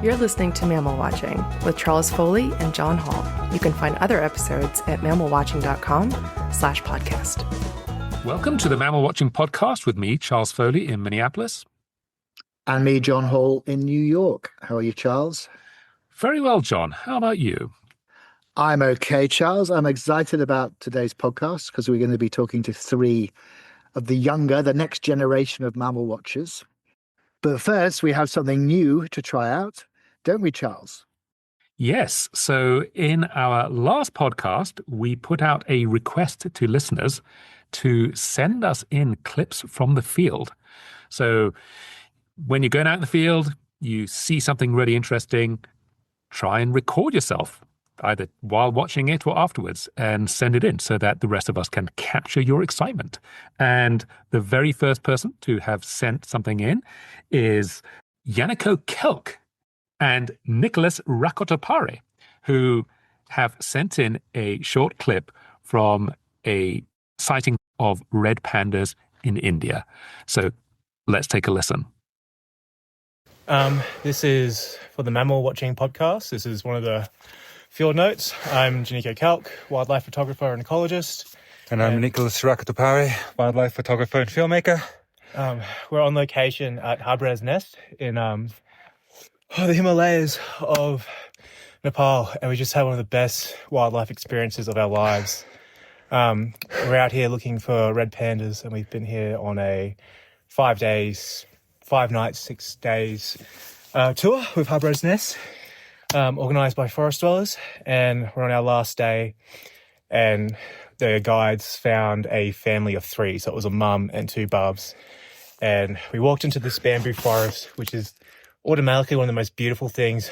You're listening to Mammal Watching with Charles Foley and John Hall. You can find other episodes at mammalwatching.com/podcast. Welcome to the Mammal Watching podcast with me, Charles Foley, in Minneapolis. And me, John Hall, in New York. How are you, Charles? Very well, John. How about you? I'm okay, Charles. I'm excited about today's podcast because we're going to be talking to three of the next generation of mammal watchers. But first, we have something new to try out, don't we, Charles? Yes. So in our last podcast, we put out a request to listeners to send us in clips from the field. So when you're going out in the field, you see something really interesting, try and record yourself, either while watching it or afterwards, and send it in so that the rest of us can capture your excitement. And the very first person to have sent something in is Jannico Kelk and Nicolas Rakotopare, who have sent in a short clip from a sighting of red pandas in India. So let's take a listen. This is for the Mammal Watching podcast. This is one of the field notes. I'm Jannico Kelk, wildlife photographer and ecologist. And I'm Nicolas Rakotopare, wildlife photographer and filmmaker. We're on location at Harbour's Nest in the Himalayas of Nepal, and we just had one of the best wildlife experiences of our lives. We're out here looking for red pandas, and we've been here on a 5 nights, 6 days tour with Harbour's Nest, organised by forest dwellers. And we're on our last day, and the guides found a family of 3. So it was a mum and 2 bubs. And we walked into this bamboo forest, which is automatically one of the most beautiful things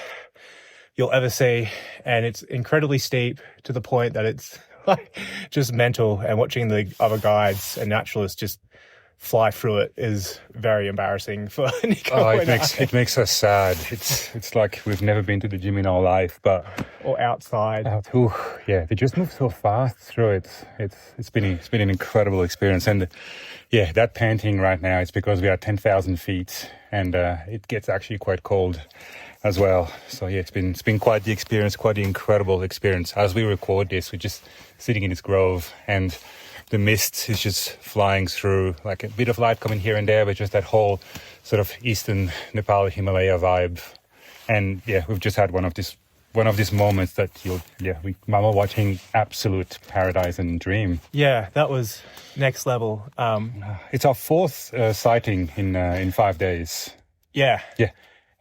you'll ever see. And it's incredibly steep to the point that it's like just mental. And watching the other guides and naturalists just fly through it is very embarrassing for Nico. Oh, it makes us sad. It's like we've never been to the gym in our life, but or outside. Yeah, they just move so fast through it. It's been an incredible experience, and yeah, that panting right now is because we are 10,000 feet, and it gets actually quite cold as well. So yeah, it's been quite the experience, quite the incredible experience. As we record this, we're just sitting in this grove, and the mist is just flying through, like a bit of light coming here and there, but just that whole sort of eastern Nepal Himalaya vibe. And yeah, we've just had one of these moments that we mammal watching absolute paradise and dream. Yeah, that was next level. It's our 4th sighting in 5 days. Yeah,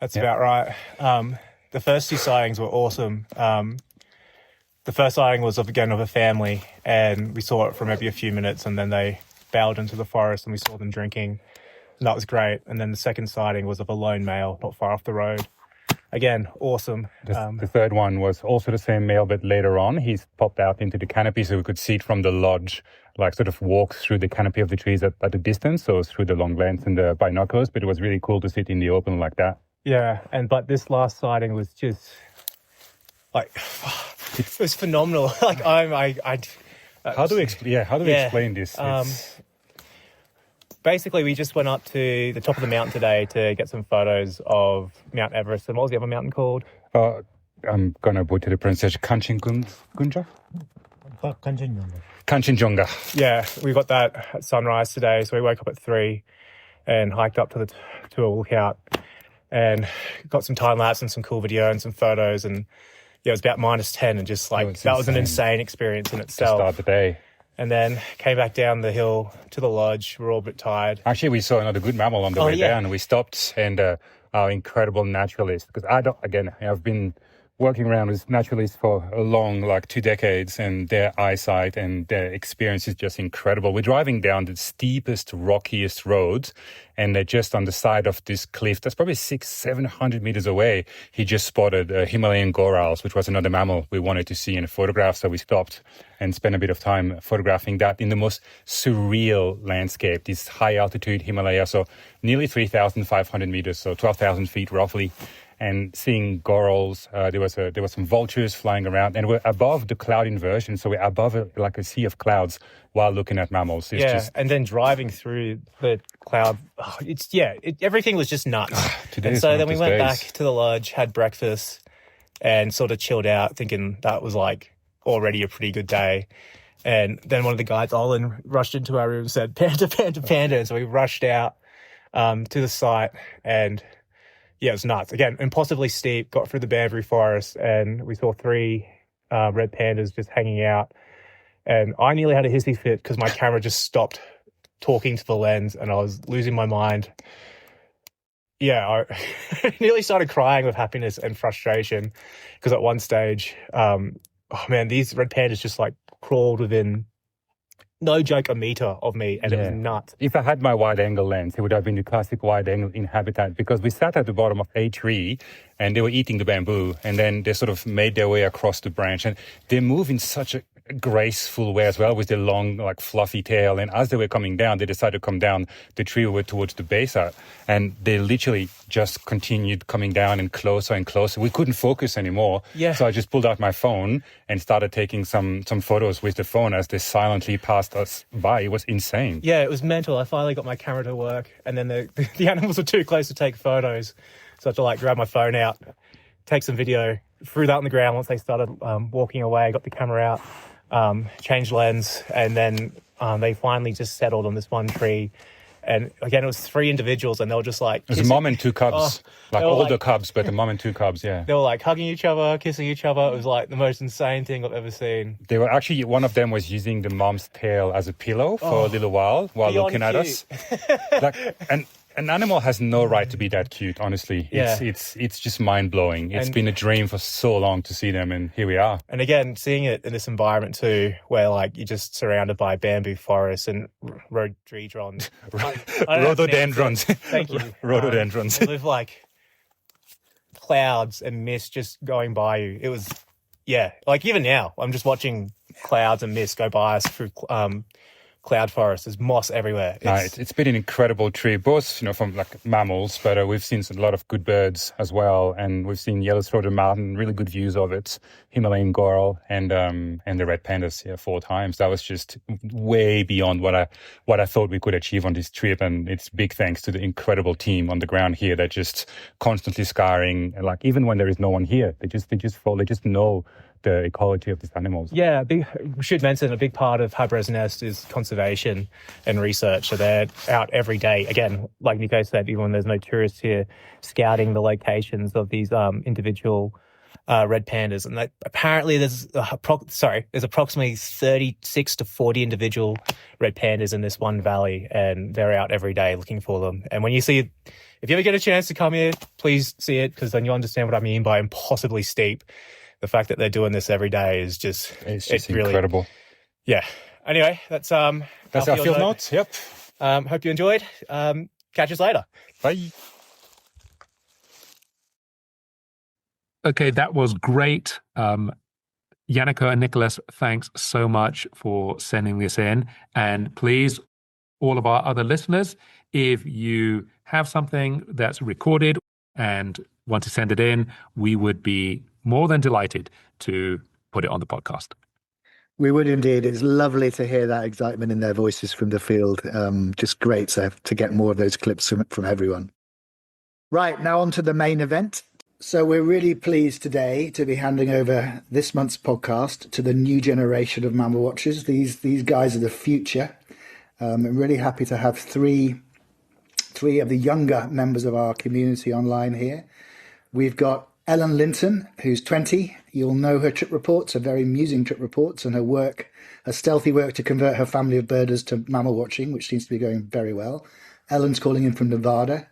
that's about right. The first 2 sightings were awesome. The first sighting was of a family, and we saw it for maybe a few minutes, and then they bailed into the forest and we saw them drinking, and that was great. And then the second sighting was of a lone male not far off the road. Again, awesome. The third one was also the same male, but later on he's popped out into the canopy so we could see it from the lodge, like sort of walk through the canopy of the trees at a distance, so through the long lens and the binoculars, but it was really cool to sit in the open like that. Yeah, but this last sighting was just like it was phenomenal. Like how do we explain this? Basically, we just went up to the top of the mountain today to get some photos of Mount Everest. And what was the other mountain called? I'm gonna butcher the pronunciation. Kanchenjunga. Yeah, we got that at sunrise today. So we woke up at 3 and hiked up to a lookout and got some time lapse and some cool video and some photos. And yeah, it was about -10, and just like that was an insane experience in itself. To start the day. And then came back down the hill to the lodge. We're all a bit tired. Actually, we saw another good mammal on the way down. We stopped, and our incredible naturalist, because I've been working around with naturalists for a long, 2 decades, and their eyesight and their experience is just incredible. We're driving down the steepest, rockiest road, and they're just on the side of this cliff that's probably 600-700 meters away. He just spotted Himalayan gorals, which was another mammal we wanted to see in a photograph, so we stopped and spent a bit of time photographing that in the most surreal landscape, this high altitude Himalaya, so nearly 3,500 meters, so 12,000 feet roughly. and seeing gorals. There was some vultures flying around, and we're above the cloud inversion, so we're above like a sea of clouds while looking at mammals. It's and then driving through the cloud, everything was just nuts. And so then we went back to the lodge, had breakfast, and sort of chilled out, thinking that was like already a pretty good day. And then one of the guys, Olin, rushed into our room and said, "Panda, panda, panda." And so we rushed out to the site, and it was nuts. Again, impossibly steep, got through the bamboo forest, and we saw 3 red pandas just hanging out. And I nearly had a hissy fit because my camera just stopped talking to the lens and I was losing my mind. I nearly started crying with happiness and frustration because at one stage, these red pandas just like crawled within, no joke, a meter of me, and it was nuts. If I had my wide-angle lens, it would have been the classic wide-angle in habitat, because we sat at the bottom of a tree and they were eating the bamboo, and then they sort of made their way across the branch, and they move in such a graceful way as well with their long, like, fluffy tail. And as they were coming down, they decided to come down the tree we were towards the base at, and they literally just continued coming down and closer. We couldn't focus anymore. So I just pulled out my phone and started taking some photos with the phone as they silently passed us by. It was insane. It was mental. I finally got my camera to work, and then the animals were too close to take photos, so I had to like grab my phone out, take some video, threw that on the ground once they started walking away, got the camera out, changed lens, and then they finally just settled on this one tree. And again, it was 3 individuals, and they were just like... It was a mom and 2 cubs, older cubs, but a mom and 2 cubs, They were like hugging each other, kissing each other. It was like the most insane thing I've ever seen. They were actually, one of them was using the mom's tail as a pillow for a little while looking at us. And an animal has no right to be that cute, honestly. It's just mind-blowing. It's been a dream for so long to see them, and here we are. And again, seeing it in this environment too, where like you're just surrounded by bamboo forests and rhododendrons. Rhododendrons. Thank you. Rhododendrons. With like clouds and mist just going by you. It was, like even now, I'm just watching clouds and mist go by us through cloud forest. There's moss everywhere. It's been an incredible trip, both from like mammals, but we've seen a lot of good birds as well, and we've seen yellow-throated martin, really good views of it, Himalayan coral, and the red pandas 4 times. That was just way beyond what I thought we could achieve on this trip, and it's big thanks to the incredible team on the ground here that just constantly scouring, like even when there is no one here, they just know the ecology of these animals. We should mention a big part of Hybre's Nest is conservation and research. So they're out every day. Again, like Nico said, even when there's no tourists here, scouting the locations of these individual red pandas. And apparently there's approximately 36 to 40 individual red pandas in this one valley, and they're out every day looking for them. And when you see it, if you ever get a chance to come here, please see it, because then you'll understand what I mean by impossibly steep. The fact that they're doing this every day is just... It's really incredible. Yeah. Anyway, that's our field notes. Yep. Hope you enjoyed. Catch us later. Bye. Okay, that was great. Jannico and Nicolas, thanks so much for sending this in. And please, all of our other listeners, if you have something that's recorded and want to send it in, we would be more than delighted to put it on the podcast. We would indeed. It's lovely to hear that excitement in their voices from the field. Just great to get more of those clips from everyone. Right, now on to the main event. So we're really pleased today to be handing over this month's podcast to the new generation of mammal watchers. These guys are the future. I'm really happy to have three of the younger members of our community online here. We've got Ellen Linton, who's 20. You'll know her trip reports, her very amusing trip reports, and her stealthy work to convert her family of birders to mammal watching, which seems to be going very well. Ellen's calling in from Nevada.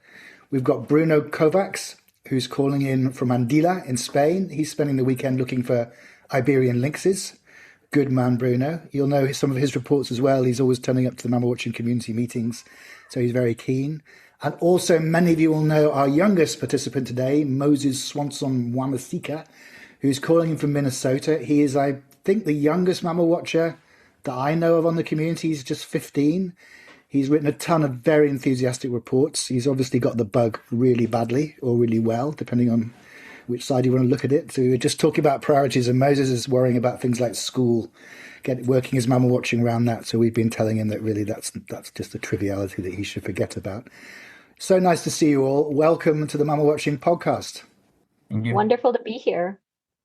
We've got Bruno Kovacs, who's calling in from Andilla in Spain. He's spending the weekend looking for Iberian lynxes. Good man, Bruno. You'll know some of his reports as well. He's always turning up to the mammal watching community meetings, so he's very keen. And also, many of you will know our youngest participant today, Moses Swanson-Mwamasika, who's calling in from Minnesota. He is, I think, the youngest mammal watcher that I know of on the community. He's just 15. He's written a ton of very enthusiastic reports. He's obviously got the bug really badly or really well, depending on which side you want to look at it. So we were just talking about priorities, and Moses is worrying about things like school, working his mammal watching around that. So we've been telling him that really that's just a triviality that he should forget about. So nice to see you all. Welcome to the Mammal Watching podcast. Thank you. Wonderful to be here.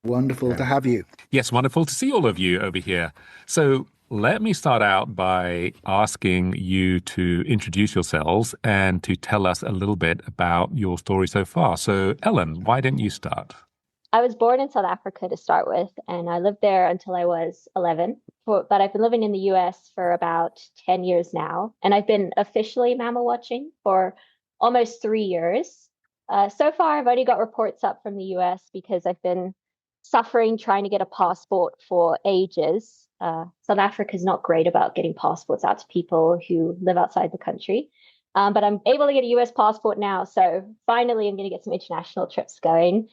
Wonderful to have you. Yes, wonderful to see all of you over here. So let me start out by asking you to introduce yourselves and to tell us a little bit about your story so far. So, Ellen, why don't you start? I was born in South Africa to start with, and I lived there until I was 11. But I've been living in the US for about 10 years now, and I've been officially mammal watching for almost 3 years. So far, I've only got reports up from the US because I've been suffering trying to get a passport for ages. South Africa is not great about getting passports out to people who live outside the country. But I'm able to get a US passport now. So finally, I'm going to get some international trips going.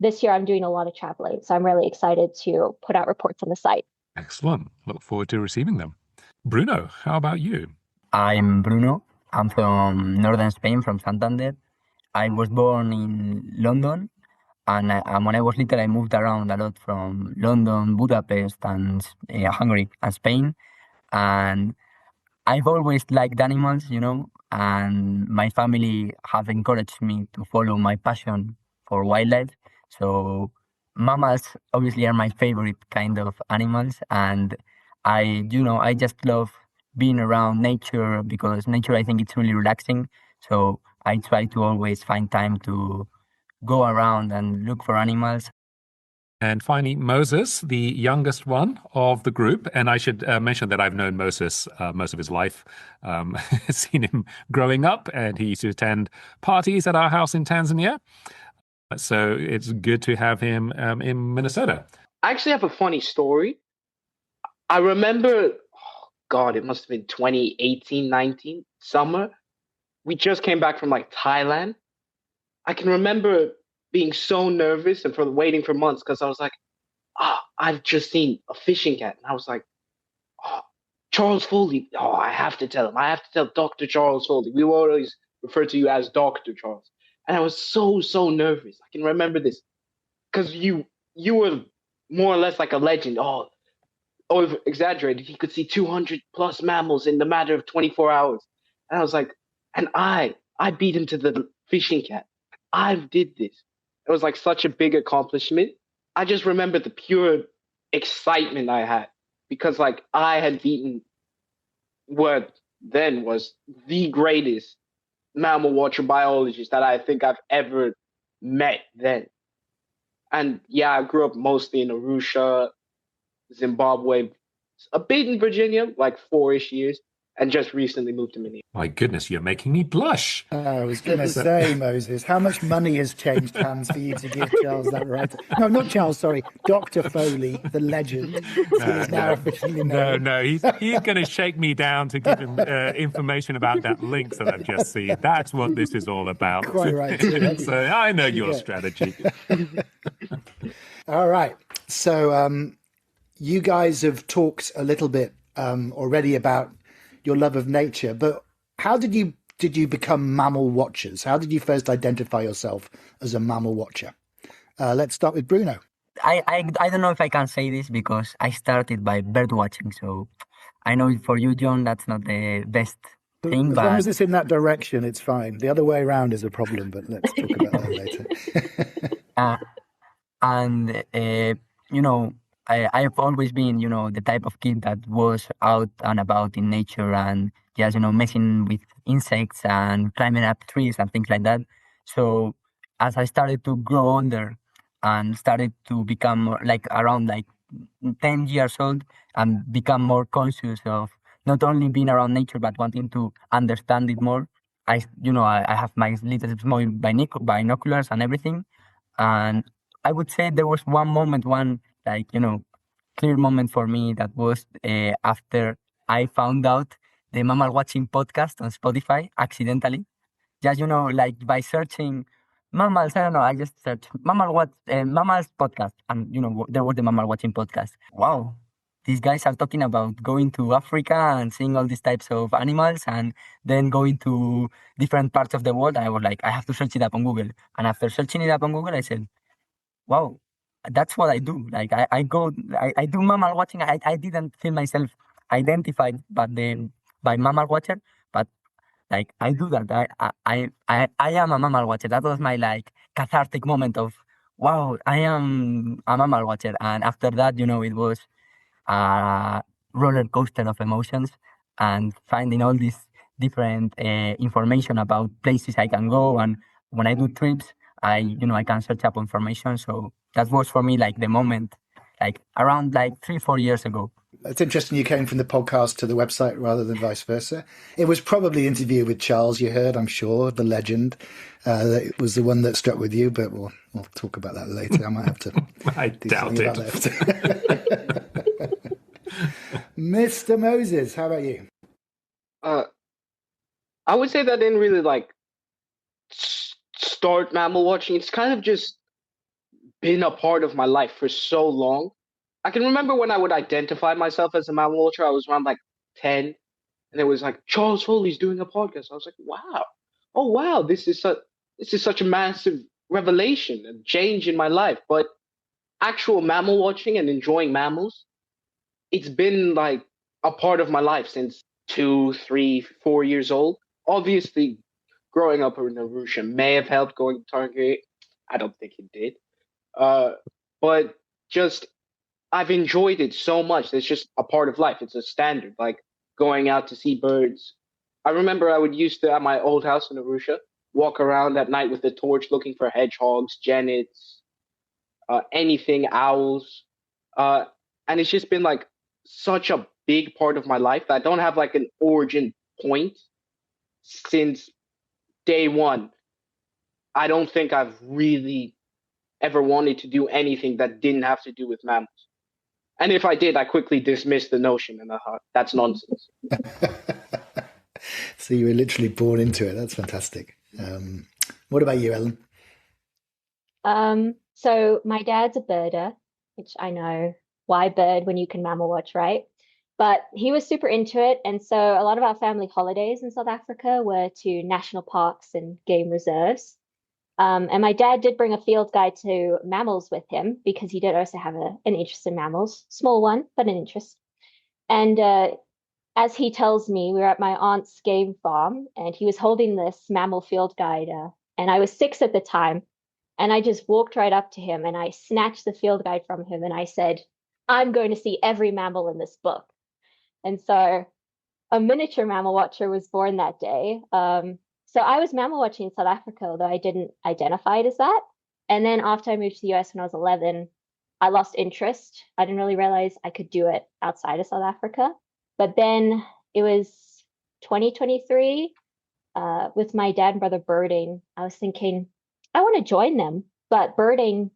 This year, I'm doing a lot of traveling. So I'm really excited to put out reports on the site. Excellent. Look forward to receiving them. Bruno, how about you? I'm Bruno. I'm from northern Spain, from Santander. I was born in London, and when I was little, I moved around a lot from London, Budapest, and Hungary and Spain. And I've always liked animals, and my family have encouraged me to follow my passion for wildlife. So mammals obviously are my favorite kind of animals, and I just love being around nature because nature, I think it's really relaxing. So I try to always find time to go around and look for animals. And finally, Moses, the youngest one of the group. And I should mention that I've known Moses most of his life, seen him growing up, and he used to attend parties at our house in Tanzania. So it's good to have him in Minnesota. I actually have a funny story. I remember, it must have been 2018, 19, summer. We just came back from Thailand. I can remember being so nervous and waiting for months because I was like, I've just seen a fishing cat. And I was like, Charles Foley. I have to tell him. I have to tell Dr. Charles Foley. We will always refer to you as Dr. Charles. And I was so nervous. I can remember this because you were more or less like a legend. Over exaggerated. He could see 200 plus mammals in the matter of 24 hours. And I was like, and I beat him to the fishing cat. I did this. It was such a big accomplishment. I just remember the pure excitement I had because I had beaten what then was the greatest mammal watcher biologist that I think I've ever met then. And yeah, I grew up mostly in Arusha, Zimbabwe, a bit in Virginia, 4-ish years, and just recently moved to Minneapolis. My goodness, you're making me blush. I was going to say, Moses, how much money has changed hands for you to give Charles that right? No, not Charles, sorry. Dr. Foley, the legend. No, he's going to shake me down to give him information about that link that I've just seen. That's what this is all about. Quite right. So I know your strategy. All right. So you guys have talked a little bit already about your love of nature, but how did you become mammal watchers? How did you first identify yourself as a mammal watcher? Let's start with Bruno. I don't know if I can say this because I started by bird watching, so I know for you, John, that's not the best thing. As long as it's in that direction, it's fine. The other way around is a problem, but let's talk about that later. I've always been, the type of kid that was out and about in nature and just, messing with insects and climbing up trees and things like that. So as I started to grow older and started to become more, around 10 years old and become more conscious of not only being around nature, but wanting to understand it more, I have my little small binoculars and everything. And I would say there was one clear moment for me that was after I found out the Mammalwatching podcast on Spotify accidentally. Just, by searching mammals, I don't know, I just searched mammals podcast and, there was the Mammalwatching podcast. Wow, these guys are talking about going to Africa and seeing all these types of animals and then going to different parts of the world. And I was like, I have to search it up on Google. And after searching it up on Google, I said, wow, that's what I do. Like I do mammal watching. I didn't feel myself identified by mammal watcher, but like I do that. I am a mammal watcher. That was my like cathartic moment of wow, I am a mammal watcher. And after that, it was a roller coaster of emotions and finding all this different information about places I can go. And when I do trips, I can search up information. So that was for me like the moment, like around like 3-4 years ago. It's interesting you came from the podcast to the website rather than vice versa. It was probably the interview with Charles you heard, I'm sure, the legend. That was the one that struck with you, but we'll talk about that later. I might have to I doubt it. Mr. Moses, how about you? I would say that I didn't really like start mammal watching. It's kind of just been a part of my life for so long. I can remember when I would identify myself as a mammal watcher. I was around like 10, and it was like Charles Foley's doing a podcast. I was like, wow, oh wow, this is such a massive revelation and change in my life. But actual mammal watching and enjoying mammals, it's been like a part of my life since 2, 3, 4 years old. Obviously, growing up in Arusha may have helped. Going to Hungary, I don't think it did. But just I've enjoyed it so much. It's just a part of life. It's a standard, like going out to see birds. I remember I would used to, at my old house in Arusha, walk around at night with a torch looking for hedgehogs, jennets, anything, owls. And it's just been like such a big part of my life that I don't have like an origin point since day one. I don't think I've really ever wanted to do anything that didn't have to do with mammals. And if I did, I quickly dismissed the notion and I thought, that's nonsense. So you were literally born into it. That's fantastic. What about you, Ellen? So my dad's a birder, which I know, why bird when you can mammal watch, right? But he was super into it. And so a lot of our family holidays in South Africa were to national parks and game reserves. And my dad did bring a field guide to mammals with him because he did also have an interest in mammals, small one, but an interest. And as he tells me, we were at my aunt's game farm and he was holding this mammal field guide. And I was 6 at the time. And I just walked right up to him and I snatched the field guide from him and I said, I'm going to see every mammal in this book. And so a miniature mammal watcher was born that day. So I was mammal watching in South Africa, although I didn't identify it as that. And then after I moved to the US when I was 11, I lost interest. I didn't really realize I could do it outside of South Africa. But then it was 2023 with my dad and brother birding. I was thinking, I want to join them, but birding,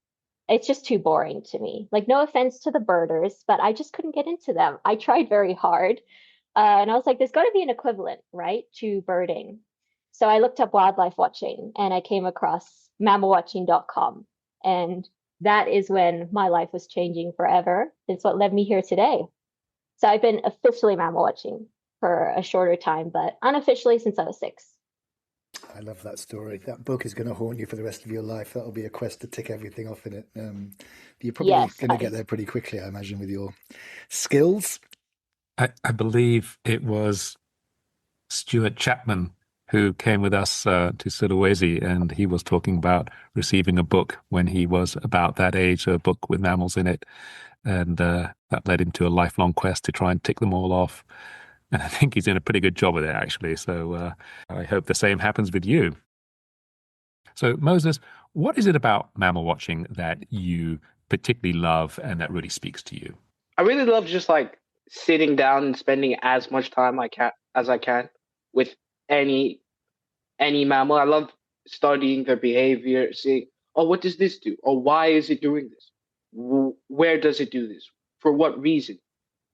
it's just too boring to me. Like, no offense to the birders, but I just couldn't get into them. I tried very hard. And I was like, there's got to be an equivalent, right, to birding. So I looked up wildlife watching and I came across mammalwatching.com. And that is when my life was changing forever. It's what led me here today. So I've been officially mammal watching for a shorter time, but unofficially since I was 6. I love that story. That book is going to haunt you for the rest of your life. That'll be a quest to tick everything off in it. You're probably going to get there pretty quickly, I imagine, with your skills. I believe it was Stuart Chapman who came with us to Sulawesi, and he was talking about receiving a book when he was about that age, a book with mammals in it. And that led him to a lifelong quest to try and tick them all off. And I think he's doing a pretty good job of it, actually. So I hope the same happens with you. So, Moses, what is it about mammal watching that you particularly love and that really speaks to you? I really love just like sitting down and spending as much time as I can with any mammal. I love studying their behavior, seeing, oh, what does this do? Or why is it doing this? Where does it do this? For what reason?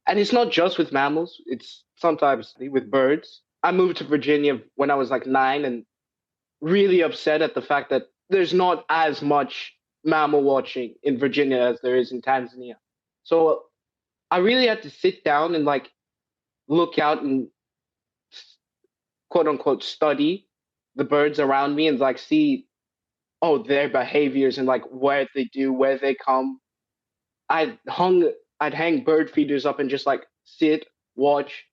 And it's not just with mammals. It's sometimes with birds. I moved to Virginia when I was like 9 and really upset at the fact that there's not as much mammal watching in Virginia as there is in Tanzania. So I really had to sit down and like look out and quote unquote study the birds around me and like see, oh, their behaviors and like what they do, where they come. I'd hang bird feeders up and just like sit, watch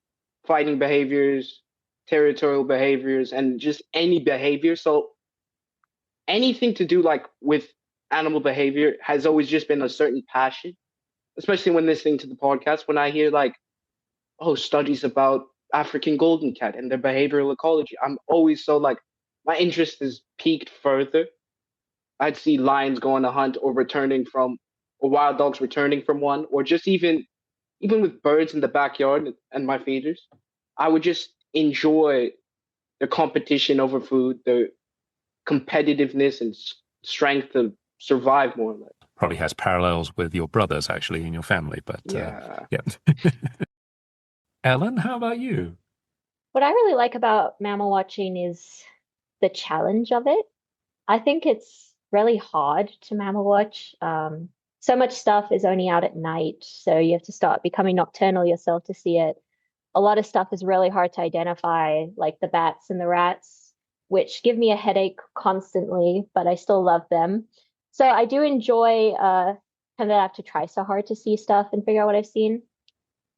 fighting behaviors, territorial behaviors, and just any behavior. So anything to do like with animal behavior has always just been a certain passion, especially when listening to the podcast. When I hear like, oh, studies about African golden cat and their behavioral ecology, I'm always so like, my interest is peaked further. I'd see lions go on a hunt or wild dogs returning from one, or just even with birds in the backyard and my feeders. I would just enjoy the competition over food, the competitiveness and strength to survive more or less. Probably has parallels with your brothers actually in your family, but Yeah. Ellen, how about you? What I really like about mammal watching is the challenge of it. I think it's really hard to mammal watch. So much stuff is only out at night, so you have to start becoming nocturnal yourself to see it. A lot of stuff is really hard to identify, like the bats and the rats, which give me a headache constantly, but I still love them. So I do enjoy kind of have to try so hard to see stuff and figure out what I've seen.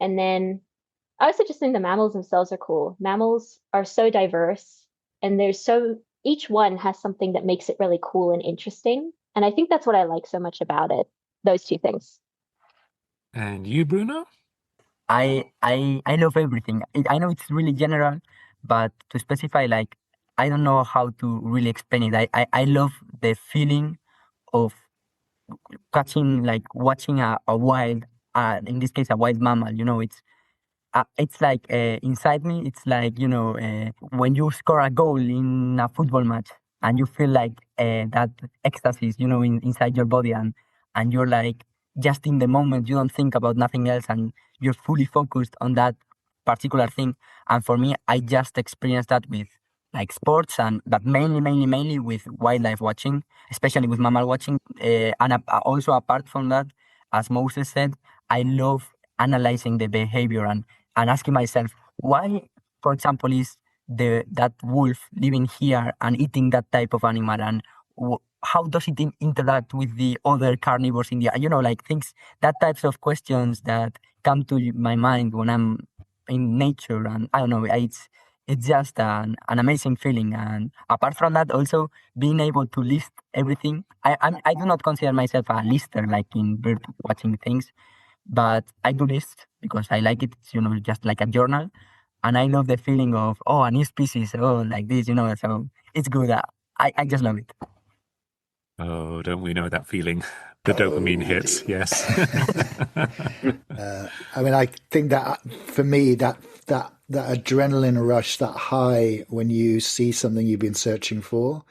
And then I also just think the mammals themselves are cool. Mammals are so diverse, and each one has something that makes it really cool and interesting. And I think that's what I like so much about it. Those two things. And you, Bruno? I love everything. I know it's really general, but to specify, like, I don't know how to really explain it. I love the feeling of watching a wild, in this case, a wild mammal. You know, it's like inside me. It's like, you know, when you score a goal in a football match and you feel like that ecstasy, you know, inside your body, and you're like just in the moment. You don't think about nothing else, and you're fully focused on that particular thing. And for me, I just experienced that with like sports, but mainly with wildlife watching, especially with mammal watching. Also apart from that, as Moses said, I love analyzing the behavior and asking myself why, for example, is that wolf living here and eating that type of animal, and how does it interact with the other carnivores in the, you know, like things, that types of questions that come to my mind when I'm in nature. And I don't know, it's just an amazing feeling. And apart from that, also being able to list everything. I do not consider myself a lister like in bird watching things, but I do list because I like it. It's, you know, just like a journal. And I love the feeling of, oh, a new species, oh, like this, you know, so it's good. I just love it. Oh, don't we know that feeling? The dopamine hits, yes. I mean, I think that for me, that adrenaline rush, that high when you see something you've been searching for,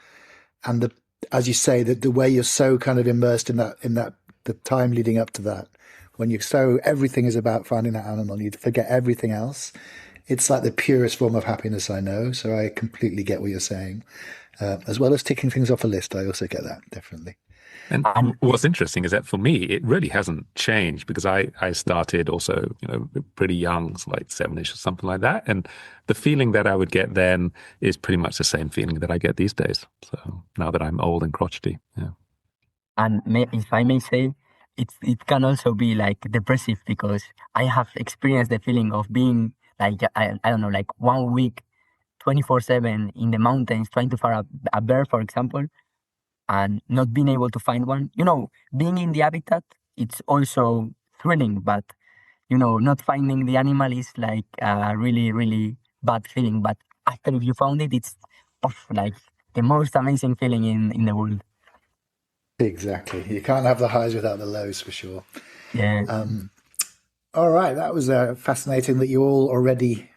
and as you say, the way you're so kind of immersed in that the time leading up to that, when everything is about finding that animal, you forget everything else. It's like the purest form of happiness I know. So I completely get what you're saying. As well as ticking things off a list, I also get that, definitely. And what's interesting is that for me, it really hasn't changed, because I started also, you know, pretty young, so like 7-ish or something like that. And the feeling that I would get then is pretty much the same feeling that I get these days. So now that I'm old and crotchety, yeah. And if I may say, it can also be like depressive, because I have experienced the feeling of being like, I don't know, like 1 week, 24/7 in the mountains trying to find a bear, for example, and not being able to find one. You know, being in the habitat, it's also thrilling, but, you know, not finding the animal is like a really, really bad feeling. But after if you found it, it's like the most amazing feeling in the world. Exactly. You can't have the highs without the lows, for sure. Yeah. All right. That was fascinating that you all already,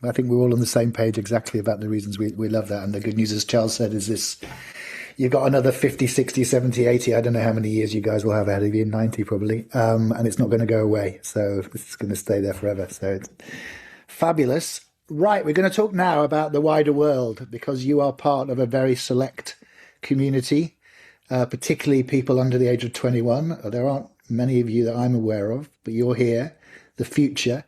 I think we're all on the same page exactly about the reasons we love that. And the good news, as Charles said, is this: you've got another 50, 60, 70, 80, I don't know how many years you guys will have ahead of you, 90 probably. And it's not going to go away. So it's going to stay there forever. So it's fabulous. Right. We're going to talk now about the wider world, because you are part of a very select community, particularly people under the age of 21. There aren't many of you that I'm aware of, but you're here, the future.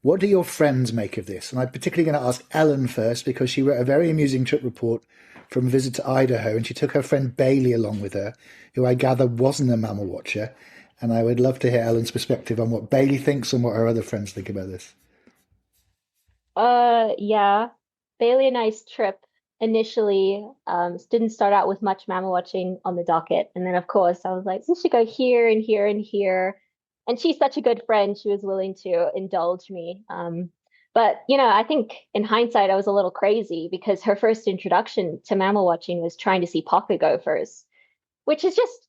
What do your friends make of this? And I'm particularly going to ask Ellen first, because she wrote a very amusing trip report from a visit to Idaho, and she took her friend Bailey along with her, who I gather wasn't a mammal watcher. And I would love to hear Ellen's perspective on what Bailey thinks and what her other friends think about this. Yeah. Bailey and I's trip initially didn't start out with much mammal watching on the docket. And then, of course, I was like, we should go here and here and here. And she's such a good friend. She was willing to indulge me. But, I think in hindsight, I was a little crazy because her first introduction to mammal watching was trying to see pocket gophers, which is just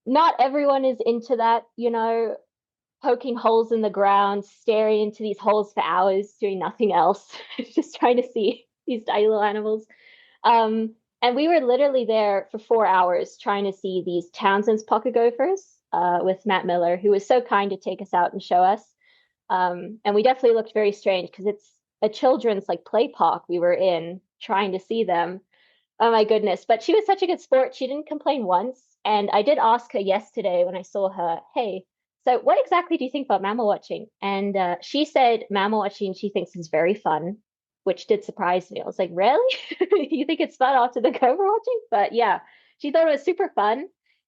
not everyone is into that, poking holes in the ground, staring into these holes for hours, doing nothing else, just trying to see these tiny little animals. And we were literally there for 4 hours trying to see these Townsend's pocket gophers with Matt Miller, who was so kind to take us out and show us. And we definitely looked very strange because it's a children's play park we were in trying to see them. Oh my goodness. But she was such a good sport. She didn't complain once. And I did ask her yesterday when I saw her, hey, so what exactly do you think about mammal watching? And she said mammal watching she thinks is very fun, which did surprise me. I was like, really? You think it's fun after the gopher watching? But yeah, she thought it was super fun.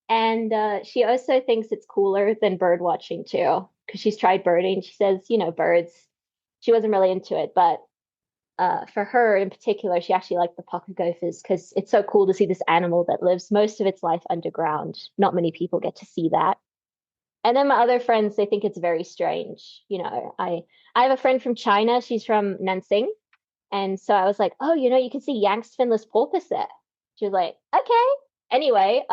And she also thinks it's cooler than bird watching too, because she's tried birding. She says, birds, she wasn't really into it. But for her in particular, she actually liked the pocket gophers because it's so cool to see this animal that lives most of its life underground. Not many people get to see that. And then my other friends, they think it's very strange. I have a friend from China. She's from Nansing. And so I was like, oh, you can see Yank's finless porpoise there. She was like, okay. Anyway,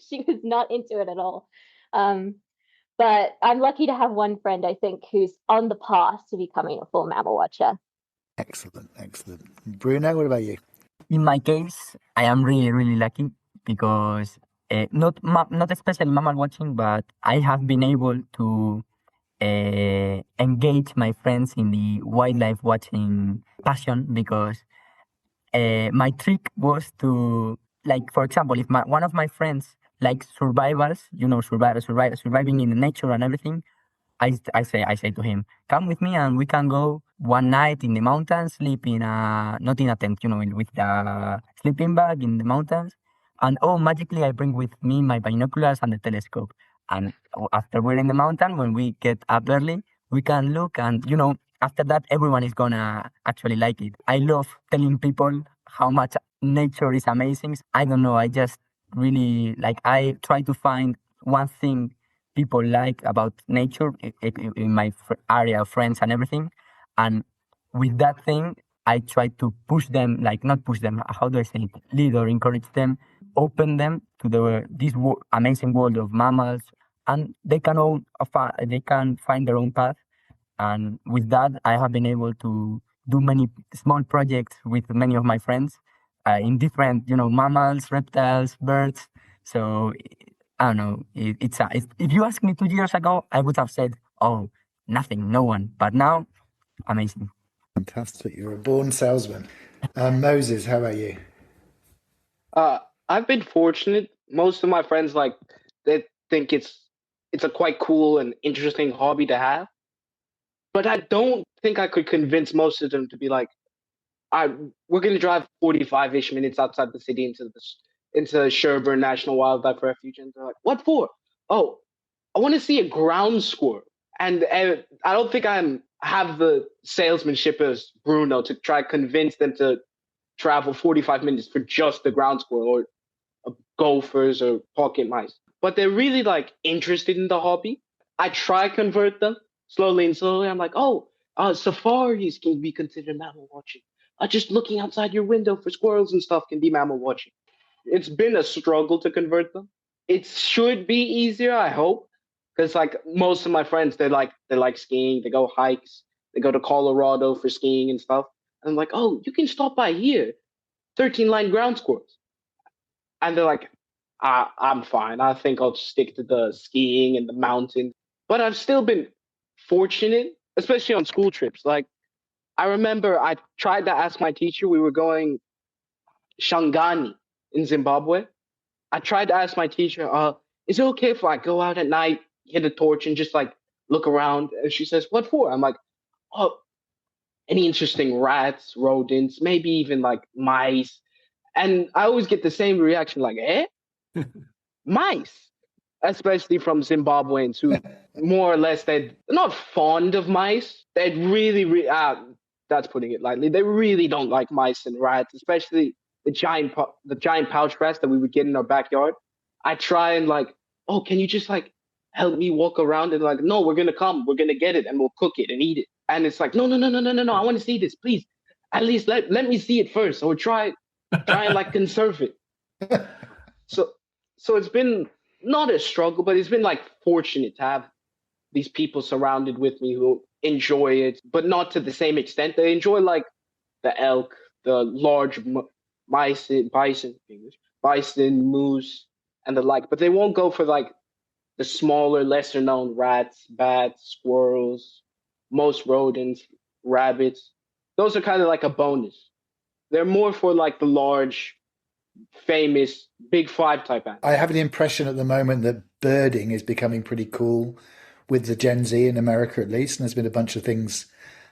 she was not into it at all. But I'm lucky to have one friend, I think, who's on the path to becoming a full mammal watcher. Excellent, excellent. Bruno, what about you? In my case, I am really, really lucky because not especially mammal watching, but I have been able to engage my friends in the wildlife watching passion because my trick was to, for example, if one of my friends likes survivals, surviving in the nature and everything, I say to him, come with me and we can go one night in the mountains, sleep in not in a tent, with the sleeping bag in the mountains. And magically I bring with me my binoculars and the telescope. And after we're in the mountain, when we get up early, we can look and, after that, everyone is gonna actually like it. I love telling people how much nature is amazing. I don't know, I just really, I try to find one thing people like about nature in my area of friends and everything. And with that thing, I try to push them, not push them, how do I say it? Lead or encourage them, open them to this amazing world of mammals, and they can find their own path. And with that, I have been able to do many small projects with many of my friends in different, mammals, reptiles, birds. So I don't know. If you asked me 2 years ago, I would have said, "Oh, nothing, no one." But now, amazing. Fantastic! You're a born salesman. Moses, how about you? I've been fortunate. Most of my friends they think it's a quite cool and interesting hobby to have. But I don't think I could convince most of them to be like, we're going to drive 45-ish minutes outside the city into Sherburne National Wildlife Refuge. And they're like, what for? Oh, I want to see a ground squirrel. And I don't think I have the salesmanship as Bruno to try to convince them to travel 45 minutes for just the ground squirrel or gophers or pocket mice. But they're really interested in the hobby. I try to convert them slowly and slowly. I'm like, safaris can be considered mammal watching. Just looking outside your window for squirrels and stuff can be mammal watching. It's been a struggle to convert them. It should be easier, I hope, because most of my friends, they like skiing. They go hikes. They go to Colorado for skiing and stuff. And I'm like, oh, you can stop by here, 13-line ground squirrels. And they're like, I'm fine. I think I'll stick to the skiing and the mountains. But I've still been fortunate, especially on school trips. I remember I tried to ask my teacher, we were going Shangani in Zimbabwe. I tried to ask my teacher, is it okay if I go out at night, get a torch, and just like look around? And she says, what for? I'm like, oh, any interesting rats, rodents, maybe even like mice. And I always get the same reaction, like, mice, especially from Zimbabweans who more or less they're not fond of mice. They really, that's putting it lightly. They really don't like mice and rats, especially the giant pouch rats that we would get in our backyard. I try and like, oh, can you just like help me walk around? And like, no, we're gonna get it and we'll cook it and eat it. And it's like, no, I want to see this, please. At least let me see it first, or try and like conserve it. So it's been not a struggle, but it's been like fortunate to have these people surrounded with me who enjoy it, but not to the same extent. They enjoy like the elk, the large bison, moose, and the like, but they won't go for like the smaller, lesser known rats, bats, squirrels, most rodents, rabbits. Those are kind of like a bonus. They're more for like the large, famous big five type animals. I have an impression at the moment that birding is becoming pretty cool with the Gen Z in America, at least. And there's been a bunch of things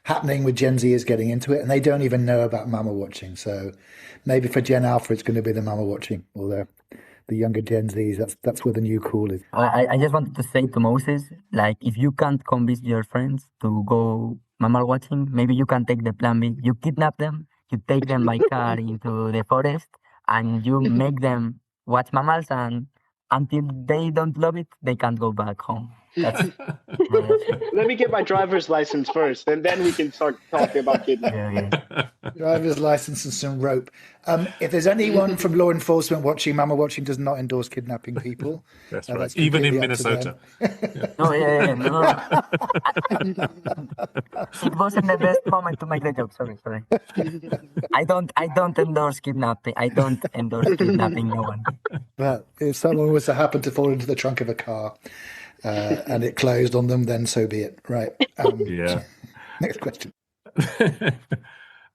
happening with Gen Zers getting into it, and they don't even know about mammal watching. So maybe for Gen Alpha, it's going to be the mammal watching, or the younger Gen Zs. That's where the new cool is. I just wanted to say to Moses, like, if you can't convince your friends to go mammal watching, maybe you can take the plan B. You kidnap them, you take them by car into the forest, and you make them watch mammals, and until they don't love it, they can't go back home. That's Let me get my driver's license first, and then we can start talking about kidnapping. Driver's license and some rope. If there's anyone from law enforcement watching, mammal watching does not endorse kidnapping people. That's right. Even in Minnesota. No. It wasn't the best moment to make the joke. Sorry. I don't endorse kidnapping. I don't endorse kidnapping no one. But if someone was to happen to fall into the trunk of a car and it closed on them, then so be it. Right. Next question.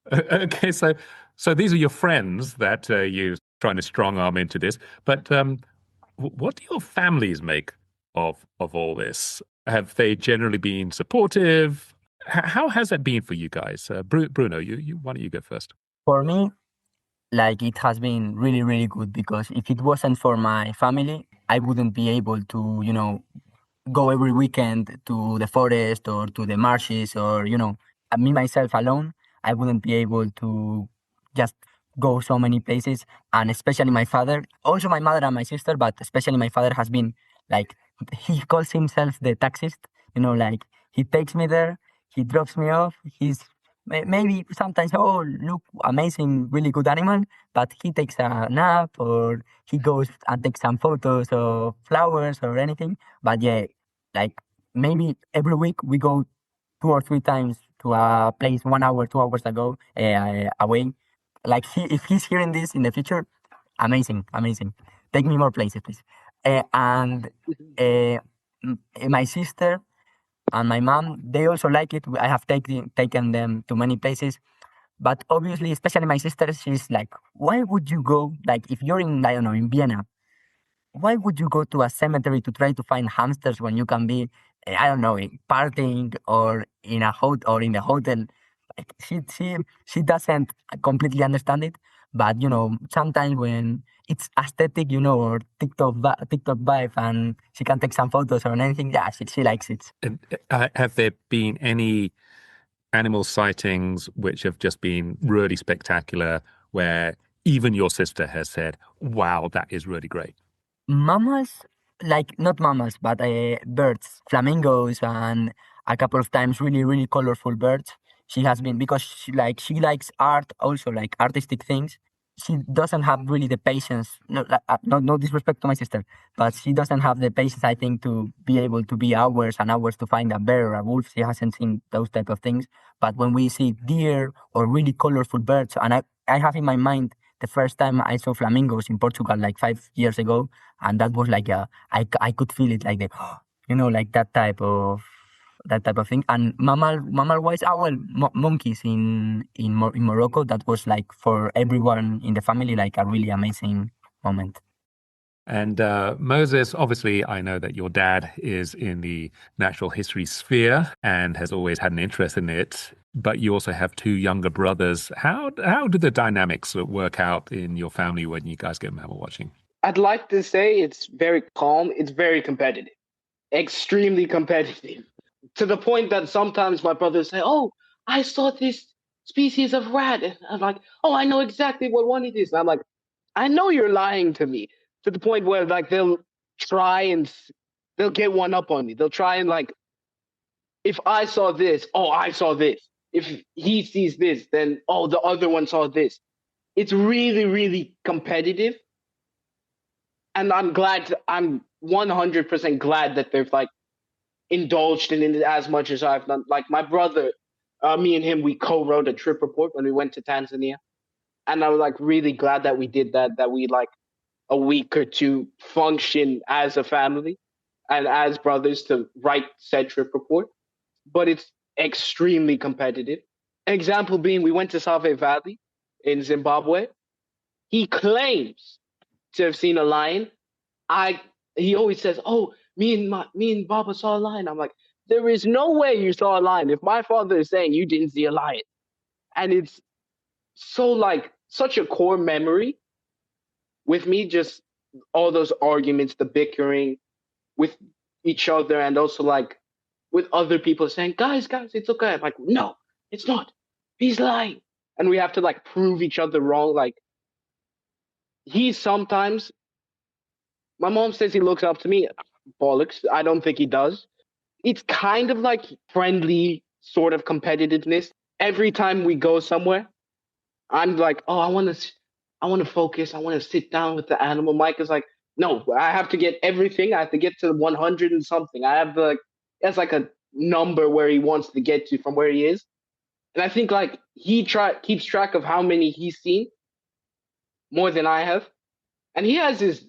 Okay, so these are your friends that you're trying to strong arm into this. But what do your families make of all this? Have they generally been supportive? How has that been for you guys? Bruno, why don't you go first? For me, like, it has been really, really good, because if it wasn't for my family, I wouldn't be able to, go every weekend to the forest or to the marshes, or, me, myself alone, I wouldn't be able to just go so many places. And especially my father, also my mother and my sister, but especially my father has been like, he calls himself the taxist, like, he takes me there, he drops me off, he's maybe sometimes, oh, look, amazing, really good animal, but he takes a nap, or he goes and takes some photos of flowers or anything. But yeah, like, maybe every week we go 2 or 3 times to a place 1 hour, 2 hours away. Like, if he's hearing this in the future, amazing. Take me more places, please. And my sister and my mom, they also like it. I have taken them to many places. But obviously, especially my sister, she's like, why would you go, like, if you're in, I don't know, in Vienna, why would you go to a cemetery to try to find hamsters when you can be, I don't know, partying or in a or in the hotel? Like, she doesn't completely understand it. But sometimes when it's aesthetic, or TikTok vibe, and she can take some photos or anything, yeah, she likes it. And have there been any animal sightings which have just been really spectacular, where even your sister has said, wow, that is really great? Mammals, like, not mammals, but birds, flamingos, and a couple of times really, really colorful birds. She has been, because she likes art also, like artistic things. She doesn't have really the patience, no disrespect to my sister, but she doesn't have the patience, I think, to be able to be hours and hours to find a bear or a wolf. She hasn't seen those type of things. But when we see deer or really colorful birds, and I have in my mind the first time I saw flamingos in Portugal, like 5 years ago, and that was like I could feel it, like like that type of thing. And mammal wise, monkeys in Morocco, that was like for everyone in the family, like a really amazing moment. And Moses, obviously, I know that your dad is in the natural history sphere and has always had an interest in it. But you also have two younger brothers. How do the dynamics work out in your family when you guys go mammal watching? I'd like to say it's very calm. It's very competitive, extremely competitive, to the point that sometimes my brothers say, "Oh, I saw this species of rat," and I'm like, "Oh, I know exactly what one it is." And I'm like, "I know you're lying to me." To the point where like they'll try and they'll get one up on me. They'll try and like, if I saw this, oh, I saw this. If he sees this, then oh, the other one saw this. It's really, really competitive. And I'm 100% glad that they've like indulged in it as much as I've done. Like my brother, me and him, we co-wrote a trip report when we went to Tanzania. And I was like really glad that we did that we like a week or two function as a family and as brothers to write said trip report. But it's extremely competitive. Example being, we went to Save Valley in Zimbabwe. He claims to have seen a lion. He always says, "Oh, me and Baba saw a lion." I'm like, there is no way you saw a lion if my father is saying you didn't see a lion. And it's so like such a core memory with me, just all those arguments, the bickering with each other, and also like with other people saying, guys, it's okay. I'm like, no, it's not. He's lying. And we have to like prove each other wrong. Like my mom says he looks up to me. Bollocks. I don't think he does. It's kind of like friendly sort of competitiveness. Every time we go somewhere, I'm like, oh, I want to focus. I want to sit down with the animal. Mike is like, no, I have to get everything. I have to get to 100 and something. That's like a number where he wants to get to from where he is. And I think like he keeps track of how many he's seen more than I have. And he has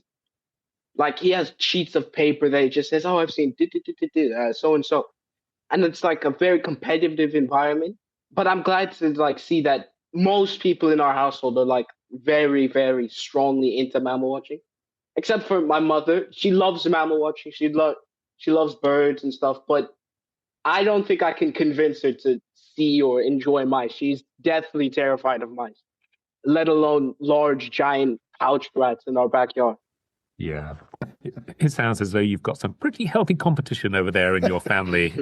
sheets of paper that he just says, oh, I've seen so and so. And it's like a very competitive environment. But I'm glad to like see that most people in our household are like very, very strongly into mammal watching. Except for my mother. She loves mammal watching. She loves birds and stuff. But I don't think I can convince her to see or enjoy mice. She's deathly terrified of mice, let alone large, giant pouched rats in our backyard. Yeah. It sounds as though you've got some pretty healthy competition over there in your family.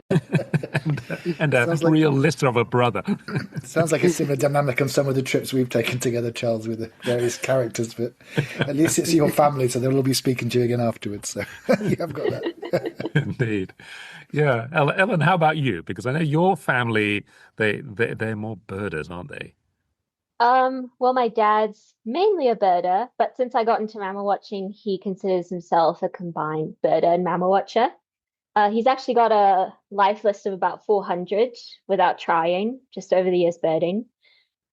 and a real lister of a brother. Sounds like a similar dynamic on some of the trips we've taken together, Charles, with the various characters. But at least it's your family, so they'll all be speaking to you again afterwards. So you have got that. Indeed. Yeah. Ellen, how about you? Because I know your family, they're more birders, aren't they? Well, my dad's mainly a birder, but since I got into mammal watching, he considers himself a combined birder and mammal watcher. He's actually got a life list of about 400 without trying, just over the years birding.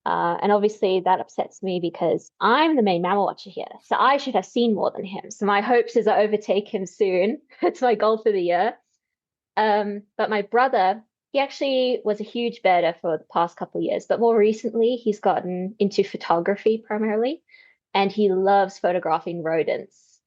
And obviously that upsets me because I'm the main mammal watcher here, so I should have seen more than him. So my hopes is I overtake him soon. It's my goal for the year. But my brother, he actually was a huge birder for the past couple of years, but more recently he's gotten into photography primarily, and he loves photographing rodents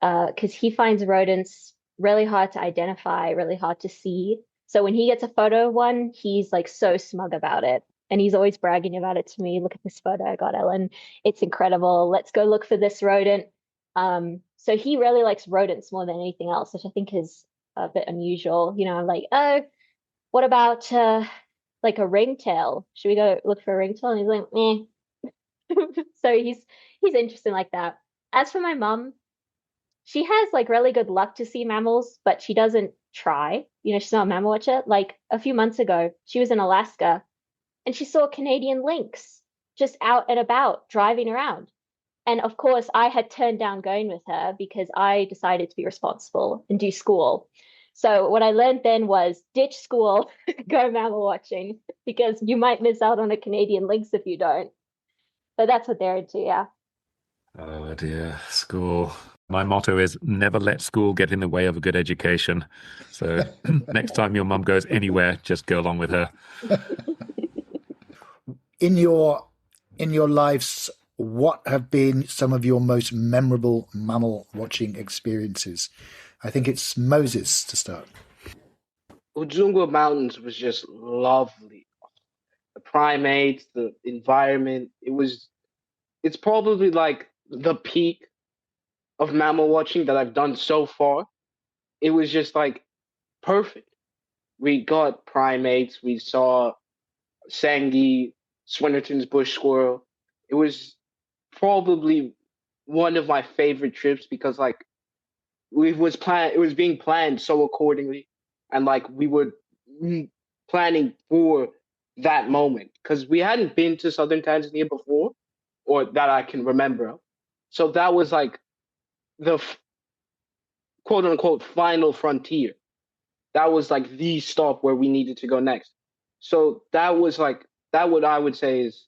because he finds rodents really hard to identify, really hard to see. So when he gets a photo of one, he's like so smug about it. And he's always bragging about it to me. Look at this photo I got, Ellen. It's incredible. Let's go look for this rodent. So he really likes rodents more than anything else, which I think is a bit unusual. You know, I'm like, oh, what about like a ringtail? Should we go look for a ringtail? And he's like, meh. So he's interested like that. As for my mum, she has like really good luck to see mammals, but she doesn't try. You know, she's not a mammal watcher. Like a few months ago, she was in Alaska and she saw Canadian lynx just out and about driving around. And of course, I had turned down going with her because I decided to be responsible and do school. So what I learned then was ditch school, go mammal watching, because you might miss out on a Canadian lynx if you don't. But that's what they're into, yeah. Oh dear, school. My motto is never let school get in the way of a good education. So next time your mum goes anywhere, just go along with her. In your lives what have been some of your most memorable mammal watching experiences? I think it's Moses to start. Ujungwa Mountains was just lovely. The primates, the environment. It's probably like the peak of mammal watching that I've done so far. It was just like perfect. We got primates, we saw Sangi, Swinnerton's bush squirrel. It was probably one of my favorite trips because like it was being planned so accordingly, and like we were planning for that moment because we hadn't been to southern Tanzania before, or that I can remember. So that was like the quote unquote final frontier. That was like the stop where we needed to go next. So that was like that what I would say is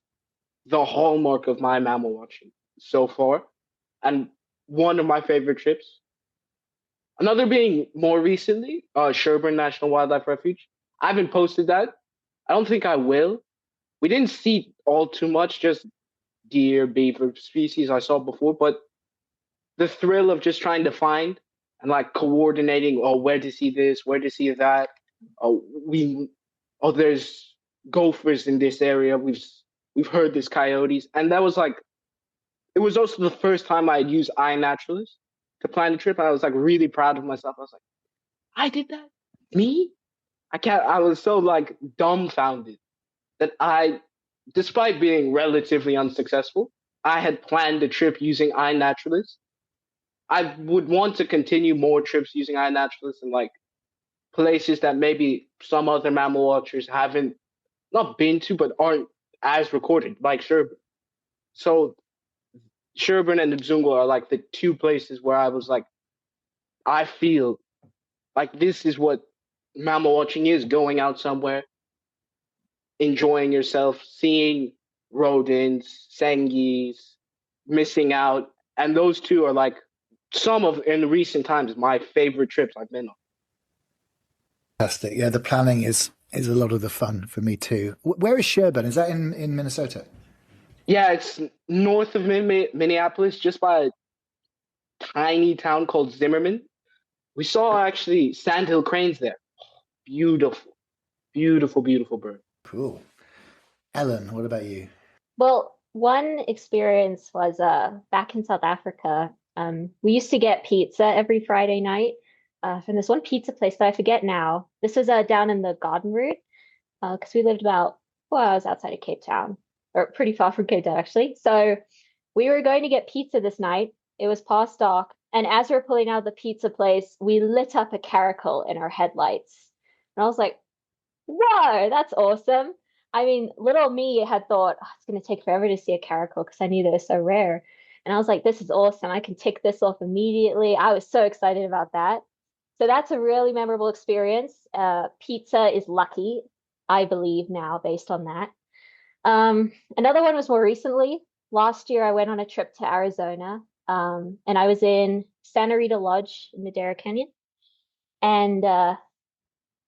the hallmark of my mammal watching so far, and one of my favorite trips. Another being more recently, Sherburne National Wildlife Refuge. I haven't posted that. I don't think I will. We didn't see all too much, just deer, beaver species I saw before, but the thrill of just trying to find and like coordinating, where to see this, where to see that. Oh, there's gophers in this area. We've heard there's coyotes, and that was like, it was also the first time I had used iNaturalist to plan the trip, and I was like really proud of myself. I was like, I did that, me? I was so like dumbfounded that despite being relatively unsuccessful, I had planned the trip using iNaturalist. I would want to continue more trips using iNaturalist and like places that maybe some other mammal watchers haven't not been to, but aren't as recorded, like Sherburne. So Sherburne and Mzungu are like the two places where I was like, I feel like this is what mammal watching is: going out somewhere, enjoying yourself, seeing rodents, sengis, missing out. And those two are like some of, in recent times, my favorite trips I've been on. Fantastic. Yeah, the planning is a lot of the fun for me too. Where is Sherburne? Is that in Minnesota? Yeah, it's north of Minneapolis, just by a tiny town called Zimmerman. We saw actually sandhill cranes there. Beautiful, beautiful, beautiful bird. Cool. Ellen, what about you? Well, one experience was back in South Africa. We used to get pizza every Friday night from this one pizza place that I forget now. This was down in the Garden Route because we lived about 4 hours outside of Cape Town, or pretty far from Cape Town, actually. So we were going to get pizza this night. It was past dark. And as we were pulling out of the pizza place, we lit up a caracal in our headlights. And I was like, whoa, that's awesome. I mean, little me had thought, it's going to take forever to see a caracal because I knew they were so rare. And I was like, this is awesome. I can tick this off immediately. I was so excited about that. So that's a really memorable experience. Pizza is lucky, I believe now, based on that. Another one was more recently. Last year, I went on a trip to Arizona, and I was in Santa Rita Lodge in Madera Canyon. And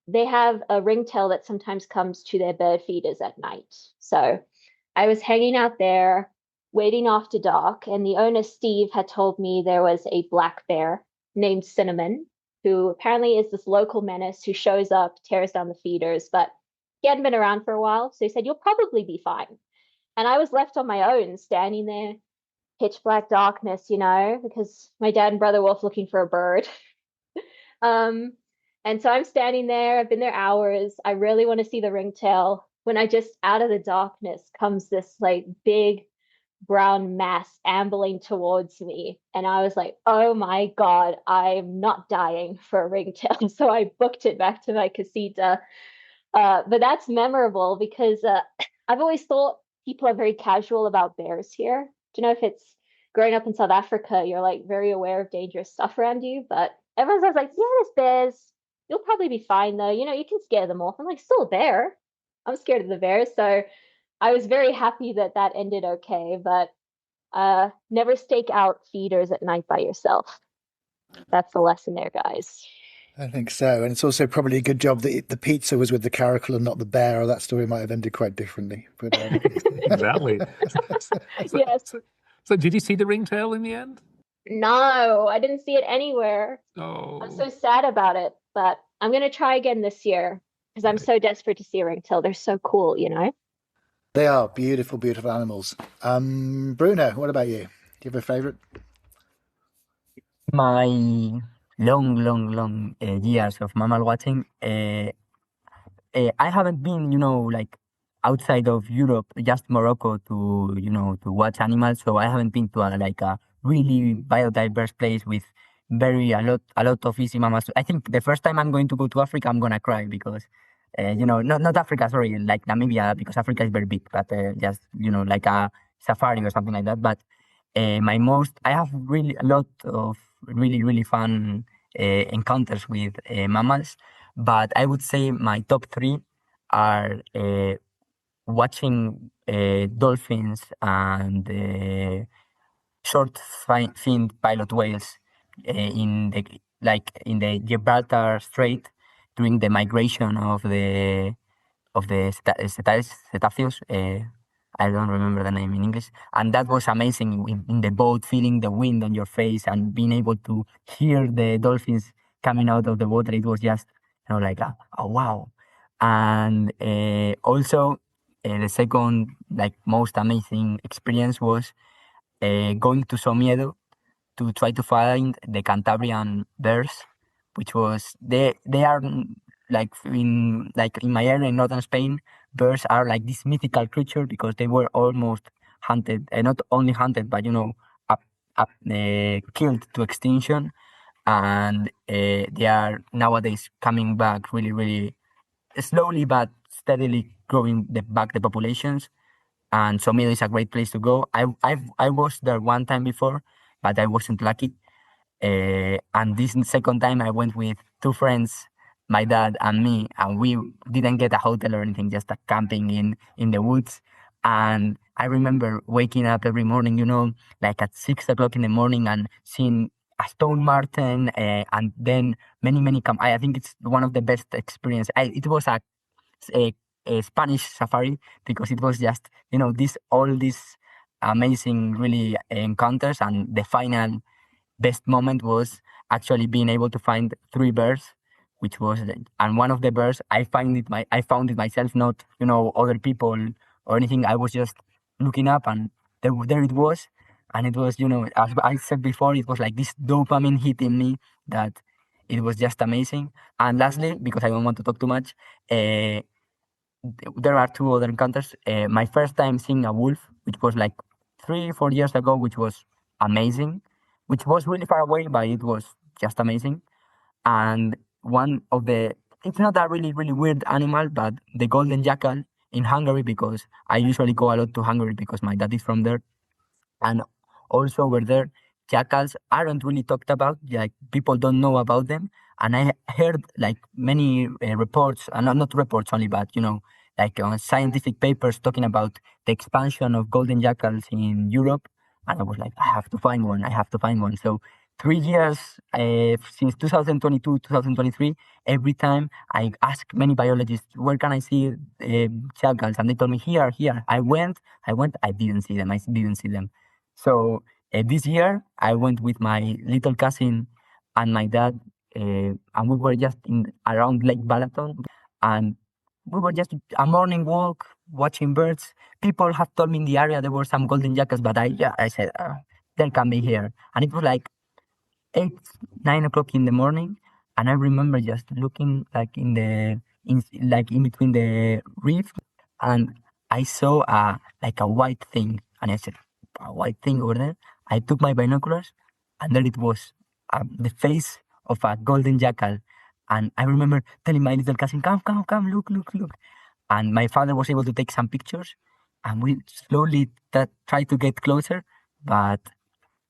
they have a ringtail that sometimes comes to their bird feeders at night. So I was hanging out there, waiting after dark, and the owner, Steve, had told me there was a black bear named Cinnamon, who apparently is this local menace who shows up, tears down the feeders, but he hadn't been around for a while. So he said, you'll probably be fine. And I was left on my own, standing there, pitch black darkness, because my dad and brother were off looking for a bird. And so I'm standing there. I've been there hours. I really want to see the ringtail when I just, out of the darkness, comes this like big brown mass ambling towards me. And I was like, oh my God, I'm not dying for a ringtail. So I booked it back to my casita. But that's memorable because I've always thought people are very casual about bears here. Do you know if it's growing up in South Africa, you're like very aware of dangerous stuff around you, but everyone's like, yeah, there's bears. You'll probably be fine though. You can scare them off. I'm like, still a bear. I'm scared of the bears. So I was very happy that ended okay, but never stake out feeders at night by yourself. That's the lesson there, guys. I think so. And it's also probably a good job that the pizza was with the Caracal and not the bear, or that story might have ended quite differently. But Exactly. Yes. So did you see the ringtail in the end? No, I didn't see it anywhere. Oh. I'm so sad about it, but I'm going to try again this year because I'm so desperate to see a ringtail. They're so cool, you know? they are beautiful, beautiful animals. Bruno, what about you? Do you have a favorite? My long years of mammal watching, I haven't been, like outside of Europe, just Morocco to watch animals. So I haven't been to a really biodiverse place with a lot of easy mammals. I think the first time I'm going to go to Africa, I'm gonna cry because, not Africa, sorry, like Namibia, because Africa is very big, but just like a safari or something like that. But I have really a lot of really fun encounters with mammals, but I would say my top three are watching dolphins and short-finned pilot whales in the Gibraltar Strait during the migration of the cetáceos. I don't remember the name in English. And that was amazing in the boat, feeling the wind on your face and being able to hear the dolphins coming out of the water. It was just, like a wow. And also, the second, like, most amazing experience was going to Somiedo to try to find the Cantabrian bears, which was they are in my area in northern Spain. Bears are like this mythical creature because they were almost hunted, and not only hunted, but killed to extinction, and they are nowadays coming back really slowly but steadily growing back the populations. And Somiedo is a great place to go. I was there one time before, but I wasn't lucky. And this second time I went with two friends, my dad and me, and we didn't get a hotel or anything, just a camping in the woods. And I remember waking up every morning, like at 6 o'clock in the morning, and seeing a stone marten, and then many. I think it's one of the best experience. It was a Spanish safari because it was just all these amazing really encounters, and the final best moment was actually being able to find three bears, which was and one of the bears I found it myself, not other people or anything. I was just looking up, and there it was, and it was as I said before, it was like this dopamine hitting me that it was just amazing. And lastly, because I don't want to talk too much, there are two other encounters. My first time seeing a wolf, which was like 3-4 years ago, which was amazing, which was really far away, but it was just amazing. And it's not a really weird animal, but the golden jackal in Hungary, because I usually go a lot to Hungary because my dad is from there. And also over there, jackals aren't really talked about, like people don't know about them. And I heard like many reports, and not reports only, but like scientific papers talking about the expansion of golden jackals in Europe. And I was like, I have to find one. So 3 years since 2022, 2023, every time I ask many biologists, where can I see jackals? And they told me, here. I went, I didn't see them. So this year, I went with my little cousin and my dad, and we were just around Lake Balaton, and we were just a morning walk, watching birds. People have told me in the area there were some golden jackals, but I said, they can be here. And it was like 8-9 o'clock in the morning, and I remember just looking like in between the reef, and I saw like a white thing, and I said, a white thing over there. I took my binoculars, and there it was, the face of a golden jackal. And I remember telling my little cousin, come, look. And my father was able to take some pictures, and we slowly tried to get closer, but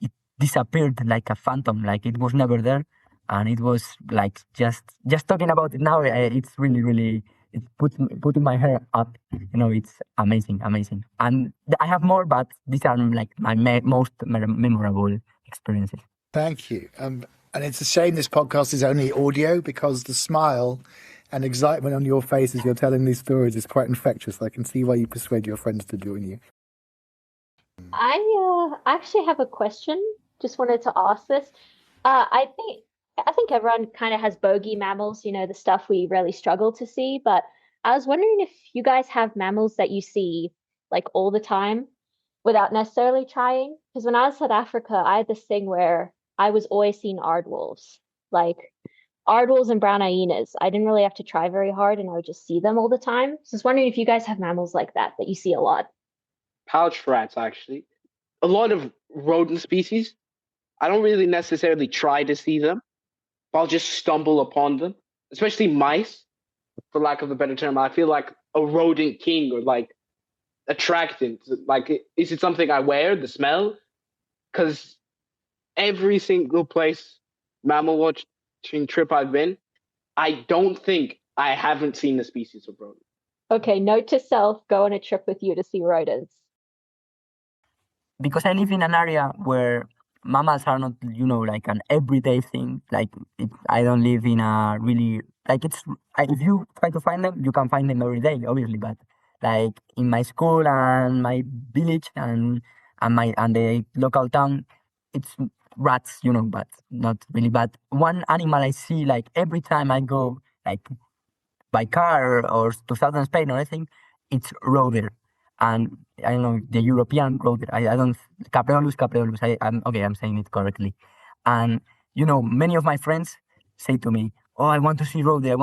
it disappeared like a phantom, like it was never there. And it was like just talking about it now, it's really it putting my hair up. It's amazing. And I have more, but these are like my most memorable experiences. Thank you. And it's a shame this podcast is only audio because the smile and excitement on your face as you're telling these stories is quite infectious. I can see why you persuade your friends to join you. I actually have a question. Just wanted to ask this. I think everyone kind of has bogey mammals, the stuff we really struggle to see. But I was wondering if you guys have mammals that you see like all the time without necessarily trying. Because when I was in South Africa, I had this thing where I was always seeing aardwolves, like aardwolves and brown hyenas. I didn't really have to try very hard, and I would just see them all the time. So I was wondering if you guys have mammals like that you see a lot. Pouch rats, actually. A lot of rodent species. I don't really necessarily try to see them. I'll just stumble upon them, especially mice, for lack of a better term. I feel like a rodent king, or like attractant. Like, is it something I wear, the smell? Because every single place mammal watching trip I've been, I don't think I haven't seen a species of rodent. Okay, note to self, go on a trip with you to see rodents. Because I live in an area where mammals are not, like an everyday thing. Like I don't live in a really if you try to find them, you can find them every day, obviously. But like in my school and my village and the local town, it's rats, but not really. But one animal I see like every time I go like by car or to southern Spain or anything, it's roder. And I don't know, the European road. I don't, Capreolus. I'm saying it correctly. And, many of my friends say to me, oh, I want to see road there. And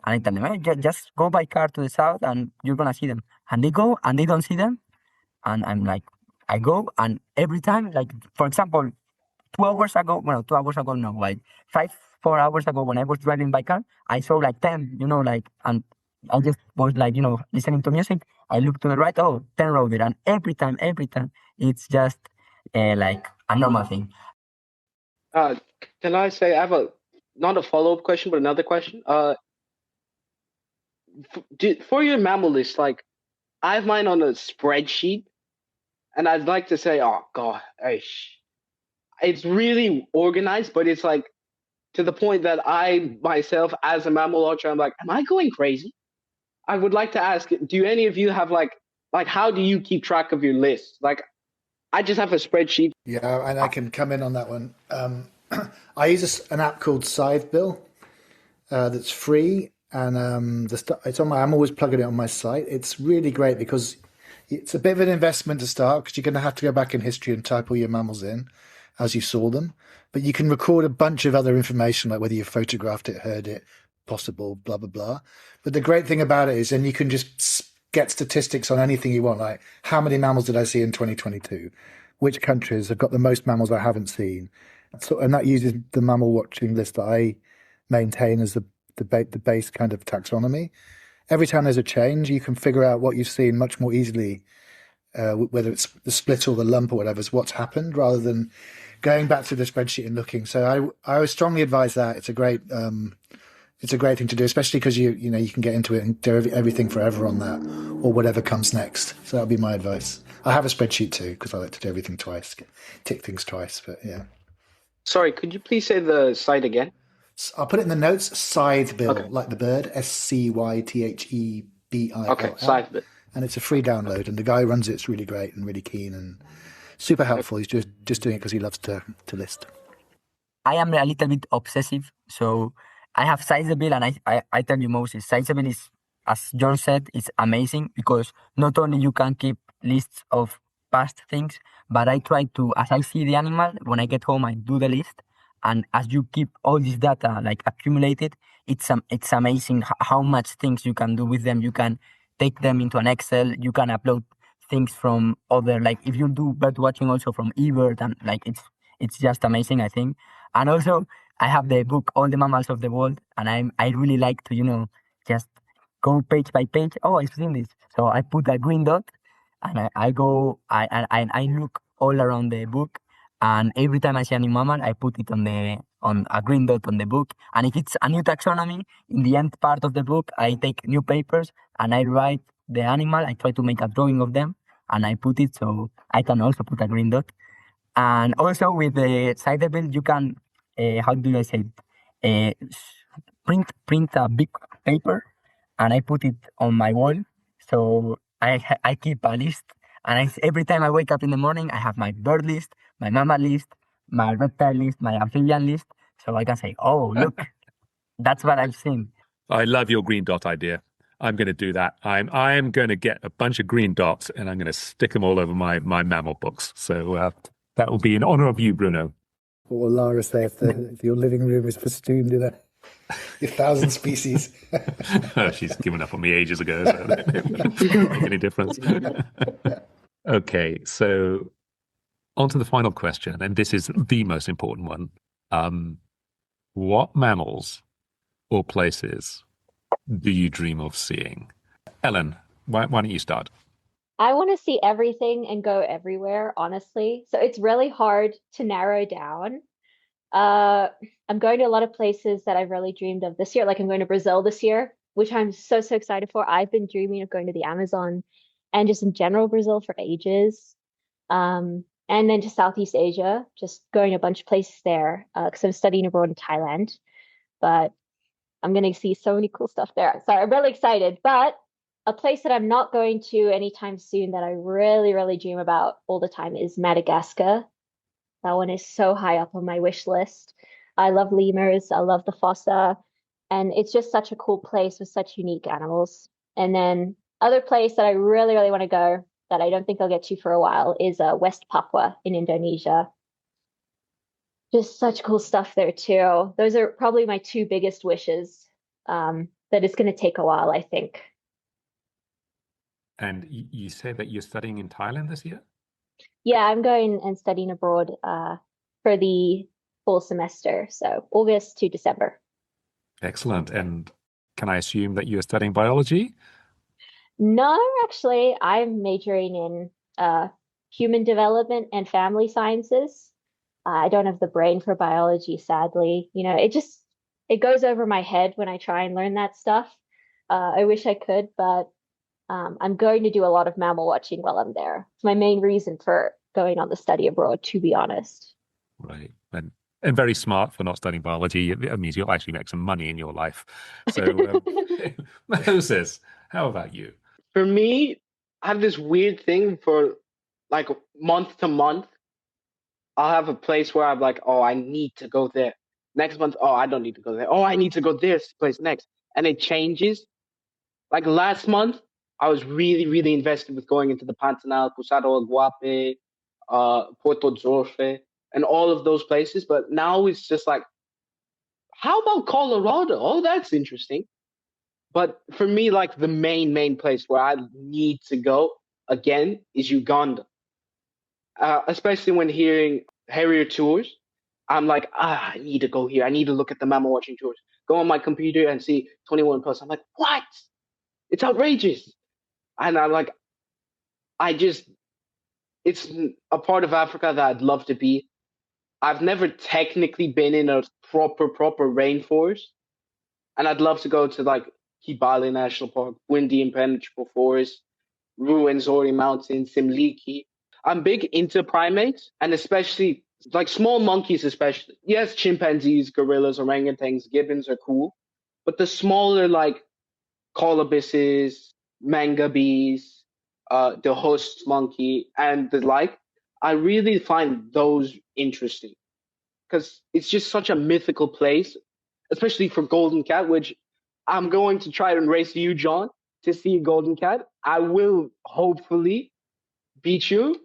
I tell them, hey, just go by car to the south and you're going to see them. And they go and they don't see them. And I'm like, I go and every time, like, for example, 2 hours ago, no, like 4 hours ago when I was driving by car, I saw like 10, and I just was like, listening to music. I looked to the right, 10 roaded. And every time, it's just like a normal thing. Can I say, I have not a follow-up question, but another question. For your mammal list, like, I have mine on a spreadsheet, and I'd like to say, oh, God, it's really organized, but it's like to the point that I myself, as a mammal watcher, I'm like, am I going crazy? I would like to ask, do any of you have like how do you keep track of your list? Like, I just have a spreadsheet. Yeah, and I can come in on that one. I use an app called Scythebill that's free, and it's on I'm always plugging it on my site. It's really great because it's a bit of an investment to start because you're going to have to go back in history and type all your mammals in as you saw them. But you can record a bunch of other information, like whether you photographed it, heard it, possible, blah, blah, blah. But the great thing about it is then you can just get statistics on anything you want, like how many mammals did I see in 2022? Which countries have got the most mammals I haven't seen? So, and that uses the mammal watching list that I maintain as the base kind of taxonomy. Every time there's a change, you can figure out what you've seen much more easily, whether it's the split or the lump or whatever, is what's happened, rather than going back to the spreadsheet and looking. So I would strongly advise that. It's a great thing to do, especially because you can get into it and do everything forever on that, or whatever comes next. So that would be my advice. I have a spreadsheet too because I like to do everything twice, tick things twice. But yeah. Sorry, could you please say the site again? I'll put it in the notes. Scythebill, like the bird, Scythebill. Okay, Scythebill. And it's a free download, and the guy who runs it's really great and really keen and super helpful. He's just doing it because he loves to list. I am a little bit obsessive, so I have Scythebill, and I tell you, Moses, Scythebill is, as John said, it's amazing because not only you can keep lists of past things, but I try to, as I see the animal, when I get home, I do the list. And as you keep all this data like accumulated, it's amazing how much things you can do with them. You can take them into an Excel. You can upload things from other, like if you do bird watching also from eBird, and like it's just amazing, I think. And also I have the book All the Mammals of the World, and I really like to just go page by page. Oh, I've seen this, so I put a green dot, and I look all around the book. And every time I see a new mammal, I put it on a green dot on the book. And if it's a new taxonomy, in the end part of the book, I take new papers and I write the animal. I try to make a drawing of them and I put it so I can also put a green dot. And also with the Scythebill, you can how do I say it? Print a big paper, and I put it on my wall. So I keep a list, and every time I wake up in the morning, I have my bird list, my mammal list, my reptile list, my amphibian list. So I can say, oh, look, that's what I've seen. I love your green dot idea. I'm going to do that. I am going to get a bunch of green dots and I'm going to stick them all over my mammal books. So that will be in honor of you, Bruno. What will Lara say if your living room is festooned in a 1,000 species? She's given up on me ages ago, so it wouldn't make any difference. Okay, so on to the final question, and this is the most important one. What mammals or places do you dream of seeing? Ellen, why don't you start? I want to see everything and go everywhere, honestly. So it's really hard to narrow down. I'm going to a lot of places that I've really dreamed of this year. Like I'm going to Brazil this year, which I'm so excited for. I've been dreaming of going to the Amazon and just in general Brazil for ages. And then to Southeast Asia, just going to a bunch of places there because I'm studying abroad in Thailand. But I'm going to see so many cool stuff there. So I'm really excited. But a place that I'm not going to anytime soon that I really, really dream about all the time is Madagascar. That one is so high up on my wish list. I love lemurs. I love the fossa. And it's just such a cool place with such unique animals. And then other place that I really, really want to go that I don't think I'll get to for a while is West Papua in Indonesia. Just such cool stuff there too. Those are probably my two biggest wishes. That it's going to take a while, I think. And you say that you're studying in Thailand this year? Yeah, I'm going and studying abroad for the full semester, so August to December. Excellent. And can I assume that you're studying biology? No, actually, I'm majoring in human development and family sciences. I don't have the brain for biology, sadly. You know, it goes over my head when I try and learn that stuff. I wish I could, but I'm going to do a lot of mammal watching while I'm there. It's my main reason for going on the study abroad, to be honest. Right. And very smart for not studying biology. It means you'll actually make some money in your life. So, Moses, how about you? For me, I have this weird thing for like month to month. I'll have a place where I'm like, oh, I need to go there. Next month, oh, I don't need to go there. Oh, I need to go this place next. And it changes. Like last month, I was really, really invested with going into the Pantanal, Pusado Aguape, Porto Zorfe, and all of those places. But now it's just like, how about Colorado? Oh, that's interesting. But for me, like the main place where I need to go again is Uganda. Especially when hearing Harrier tours, I'm like, I need to go here. I need to look at the mammal watching tours. Go on my computer and see 21 plus. I'm like, what? It's outrageous. And I'm like, it's a part of Africa that I'd love to be. I've never technically been in a proper rainforest. And I'd love to go to like Kibale National Park, Windy Impenetrable Forest, Ruwenzori Mountain, Simliki. I'm big into primates and especially like small monkeys, especially. Yes, chimpanzees, gorillas, orangutans, gibbons are cool. But the smaller like colubises, manga bees, the host monkey, and the like, I really find those interesting because it's just such a mythical place, especially for golden cat, which I'm going to try and race you, John, to see a golden cat. I will hopefully beat you.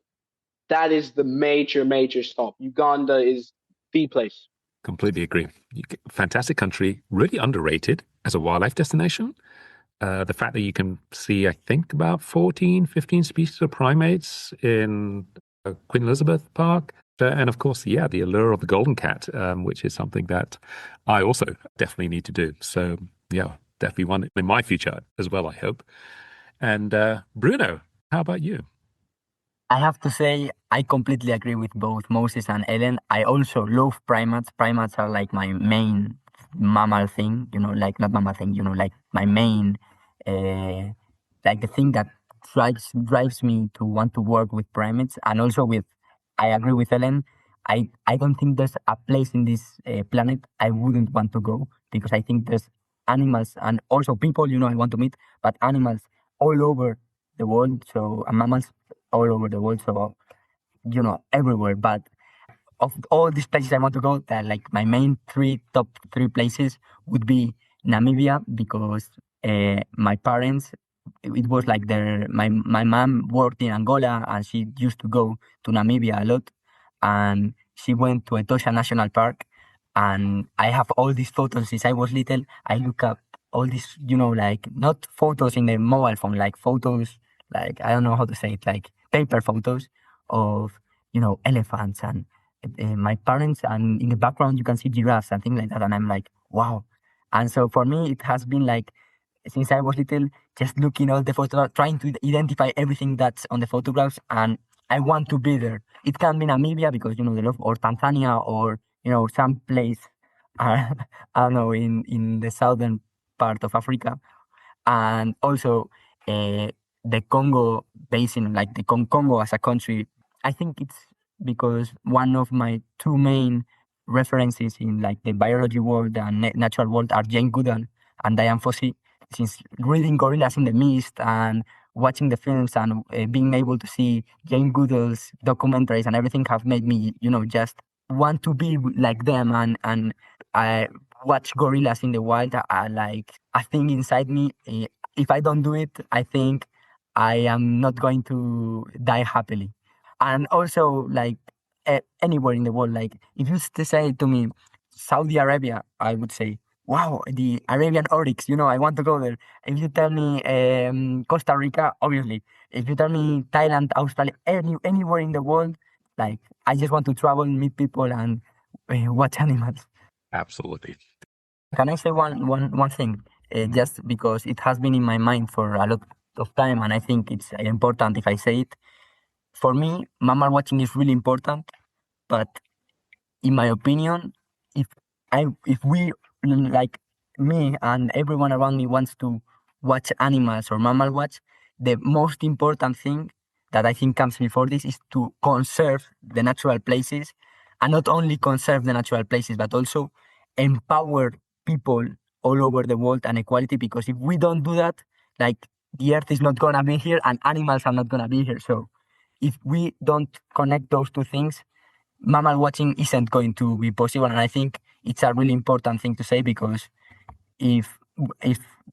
That is the major stop. Uganda is the place. Completely agree. Fantastic country, really underrated as a wildlife destination. The fact that you can see, I think, about 14, 15 species of primates in Queen Elizabeth Park. And of course, yeah, the allure of the golden cat, which is something that I also definitely need to do. So, yeah, definitely one in my future as well, I hope. And Bruno, how about you? I have to say, I completely agree with both Moses and Ellen. I also love primates. Primates are like my main mammal thing, like not mammal thing, like my main, like the thing that drives me to want to work with primates. And also I agree with Ellen, I don't think there's a place in this planet I wouldn't want to go, because I think there's animals and also people, I want to meet, but animals all over the world, so and mammals all over the world, so everywhere. But of all these places I want to go, that like my main top three places would be Namibia, because my parents, it was like my mom worked in Angola and she used to go to Namibia a lot, and she went to Etosha National Park, and I have all these photos since I was little. I look up all these, like not photos in the mobile phone, like photos, like I don't know how to say it, like paper photos of elephants and my parents, and in the background you can see giraffes and things like that, and I'm like, wow. And so for me it has been like, since I was little, just looking all the photographs, trying to identify everything that's on the photographs, and I want to be there. It can be Namibia because the love, or Tanzania, or some place I don't know, in the southern part of Africa, and also the Congo basin, like the Congo as a country. I think it's because one of my two main references in like the biology world and natural world are Jane Goodall and Diane Fossey. Since reading Gorillas in the Mist and watching the films and being able to see Jane Goodall's documentaries and everything have made me, just want to be like them. And I watch gorillas in the wild. I think inside me, if I don't do it, I think I am not going to die happily. And also, like anywhere in the world, like if you say to me, Saudi Arabia, I would say, wow, the Arabian oryx, I want to go there. If you tell me Costa Rica, obviously. If you tell me Thailand, Australia, anywhere in the world, like I just want to travel, meet people, and watch animals. Absolutely. Can I say one thing? Just because it has been in my mind for a lot of time, and I think it's important if I say it. For me, mammal watching is really important, but in my opinion, if we, like me and everyone around me, wants to watch animals or mammal watch, the most important thing that I think comes before this is to conserve the natural places, and not only conserve the natural places, but also empower people all over the world and equality. Because if we don't do that, like the earth is not gonna be here and animals are not gonna be here. So if we don't connect those two things, mammal watching isn't going to be possible. And I think it's a really important thing to say, because if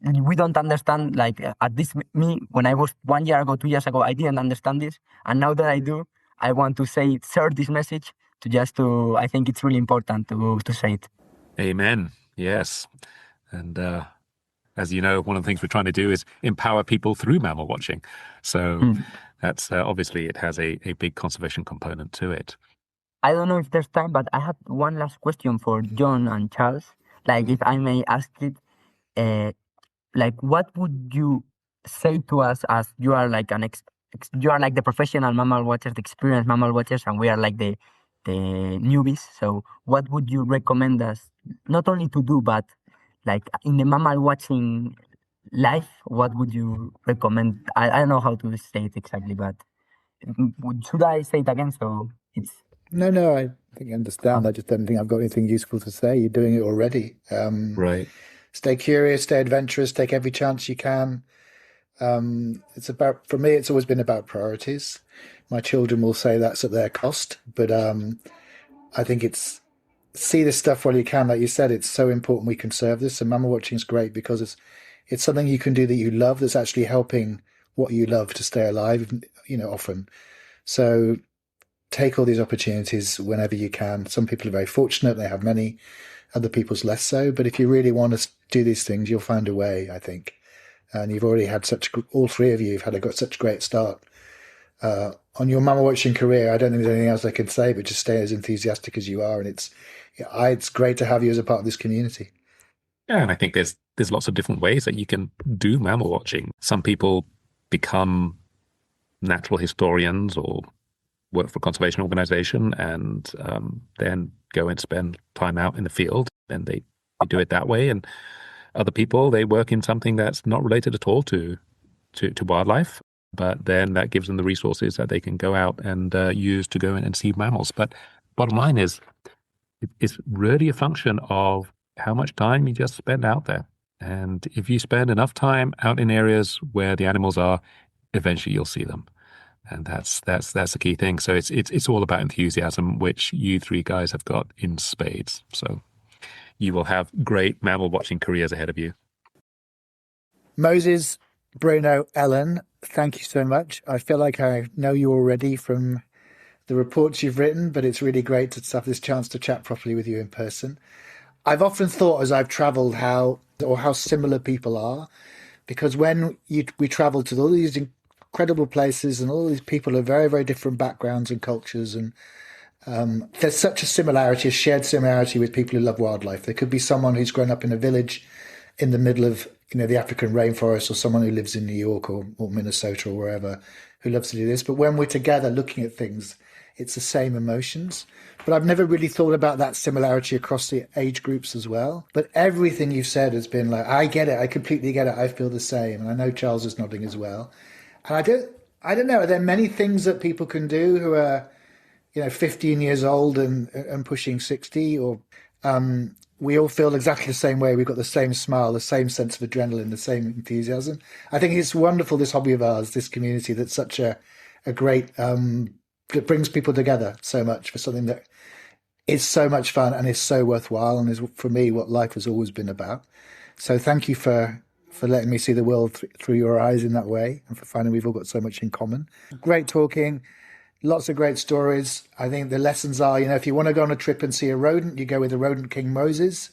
we don't understand, like at least me, when I was 1 year ago, 2 years ago, I didn't understand this, and now that I do, I want to share this message I think it's really important to say it. Amen. Yes. And as you know, one of the things we're trying to do is empower people through mammal watching. So that's obviously it has a big conservation component to it. I don't know if there's time, but I had one last question for John and Charles. Like, if I may ask it, like, what would you say to us, as you are like you are like the professional mammal watchers, the experienced mammal watchers, and we are like the newbies. So, what would you recommend us not only to do, but like in the mammal watching life? What would you recommend? I don't know how to say it exactly, but should I say it again? So it's. No, I think I understand. I just don't think I've got anything useful to say. You're doing it already. Right. Stay curious, stay adventurous, take every chance you can. For me, it's always been about priorities. My children will say that's at their cost, but I think see this stuff while you can. Like you said, it's so important we conserve this. And mammal watching is great because it's something you can do that you love that's actually helping what you love to stay alive, often. So take all these opportunities whenever you can. Some people are very fortunate, they have many, other people's less so. But if you really want to do these things, you'll find a way, I think. And you've already had all three of you have got such a great start. On your mammal watching career, I don't think there's anything else I can say, but just stay as enthusiastic as you are. And it's great to have you as a part of this community. Yeah, and I think there's lots of different ways that you can do mammal watching. Some people become natural historians or work for a conservation organization and then go and spend time out in the field, and they do it that way. And other people, they work in something that's not related at all to wildlife, but then that gives them the resources that they can go out and use to go in and see mammals. But bottom line is, it's really a function of how much time you just spend out there. And if you spend enough time out in areas where the animals are, eventually you'll see them. And that's the key thing. So it's all about enthusiasm, which you three guys have got in spades. So you will have great mammal watching careers ahead of you. Moses, Bruno, Ellen, thank you so much. I feel like I know you already from the reports you've written, but it's really great to have this chance to chat properly with you in person. I've often thought as I've travelled how similar people are, because when we travel to all these incredible places and all these people of very, very different backgrounds and cultures, and there's such a similarity, a shared similarity with people who love wildlife. There could be someone who's grown up in a village in the middle of the African rainforest, or someone who lives in New York or Minnesota or wherever who loves to do this. But when we're together looking at things, it's the same emotions. But I've never really thought about that similarity across the age groups as well. But everything you've said has been like, I get it. I completely get it. I feel the same. And I know Charles is nodding as well. And I don't know, are there many things that people can do who are, 15 years old and pushing 60, or we all feel exactly the same way. We've got the same smile, the same sense of adrenaline, the same enthusiasm. I think it's wonderful, this hobby of ours, this community, that's such a great, that brings people together so much for something that is so much fun and is so worthwhile, and is, for me, what life has always been about. So thank you for letting me see the world through your eyes in that way, and for finding we've all got so much in common. Great talking. Lots of great stories. I think the lessons are, if you want to go on a trip and see a rodent, you go with the rodent king Moses.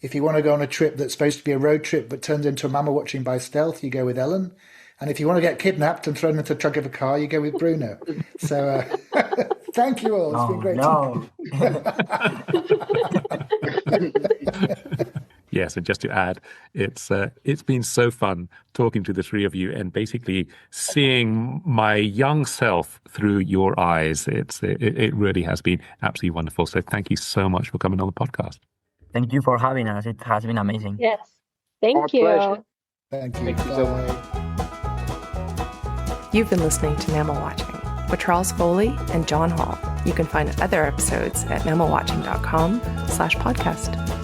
If you want to go on a trip that's supposed to be a road trip but turns into a mammal watching by stealth, you go with Ellen. And if you want to get kidnapped and thrown into the trunk of a car, you go with Bruno. So thank you all. It's been great. Yes, and just to add, it's been so fun talking to the three of you and basically seeing my young self through your eyes. It really has been absolutely wonderful. So thank you so much for coming on the podcast. Thank you for having us. It has been amazing. Yes. Thank you. Pleasure. Thank you. Thank you so much. You've been listening to Mammal Watching with Charles Foley and John Hall. You can find other episodes at mammalwatching.com/podcast.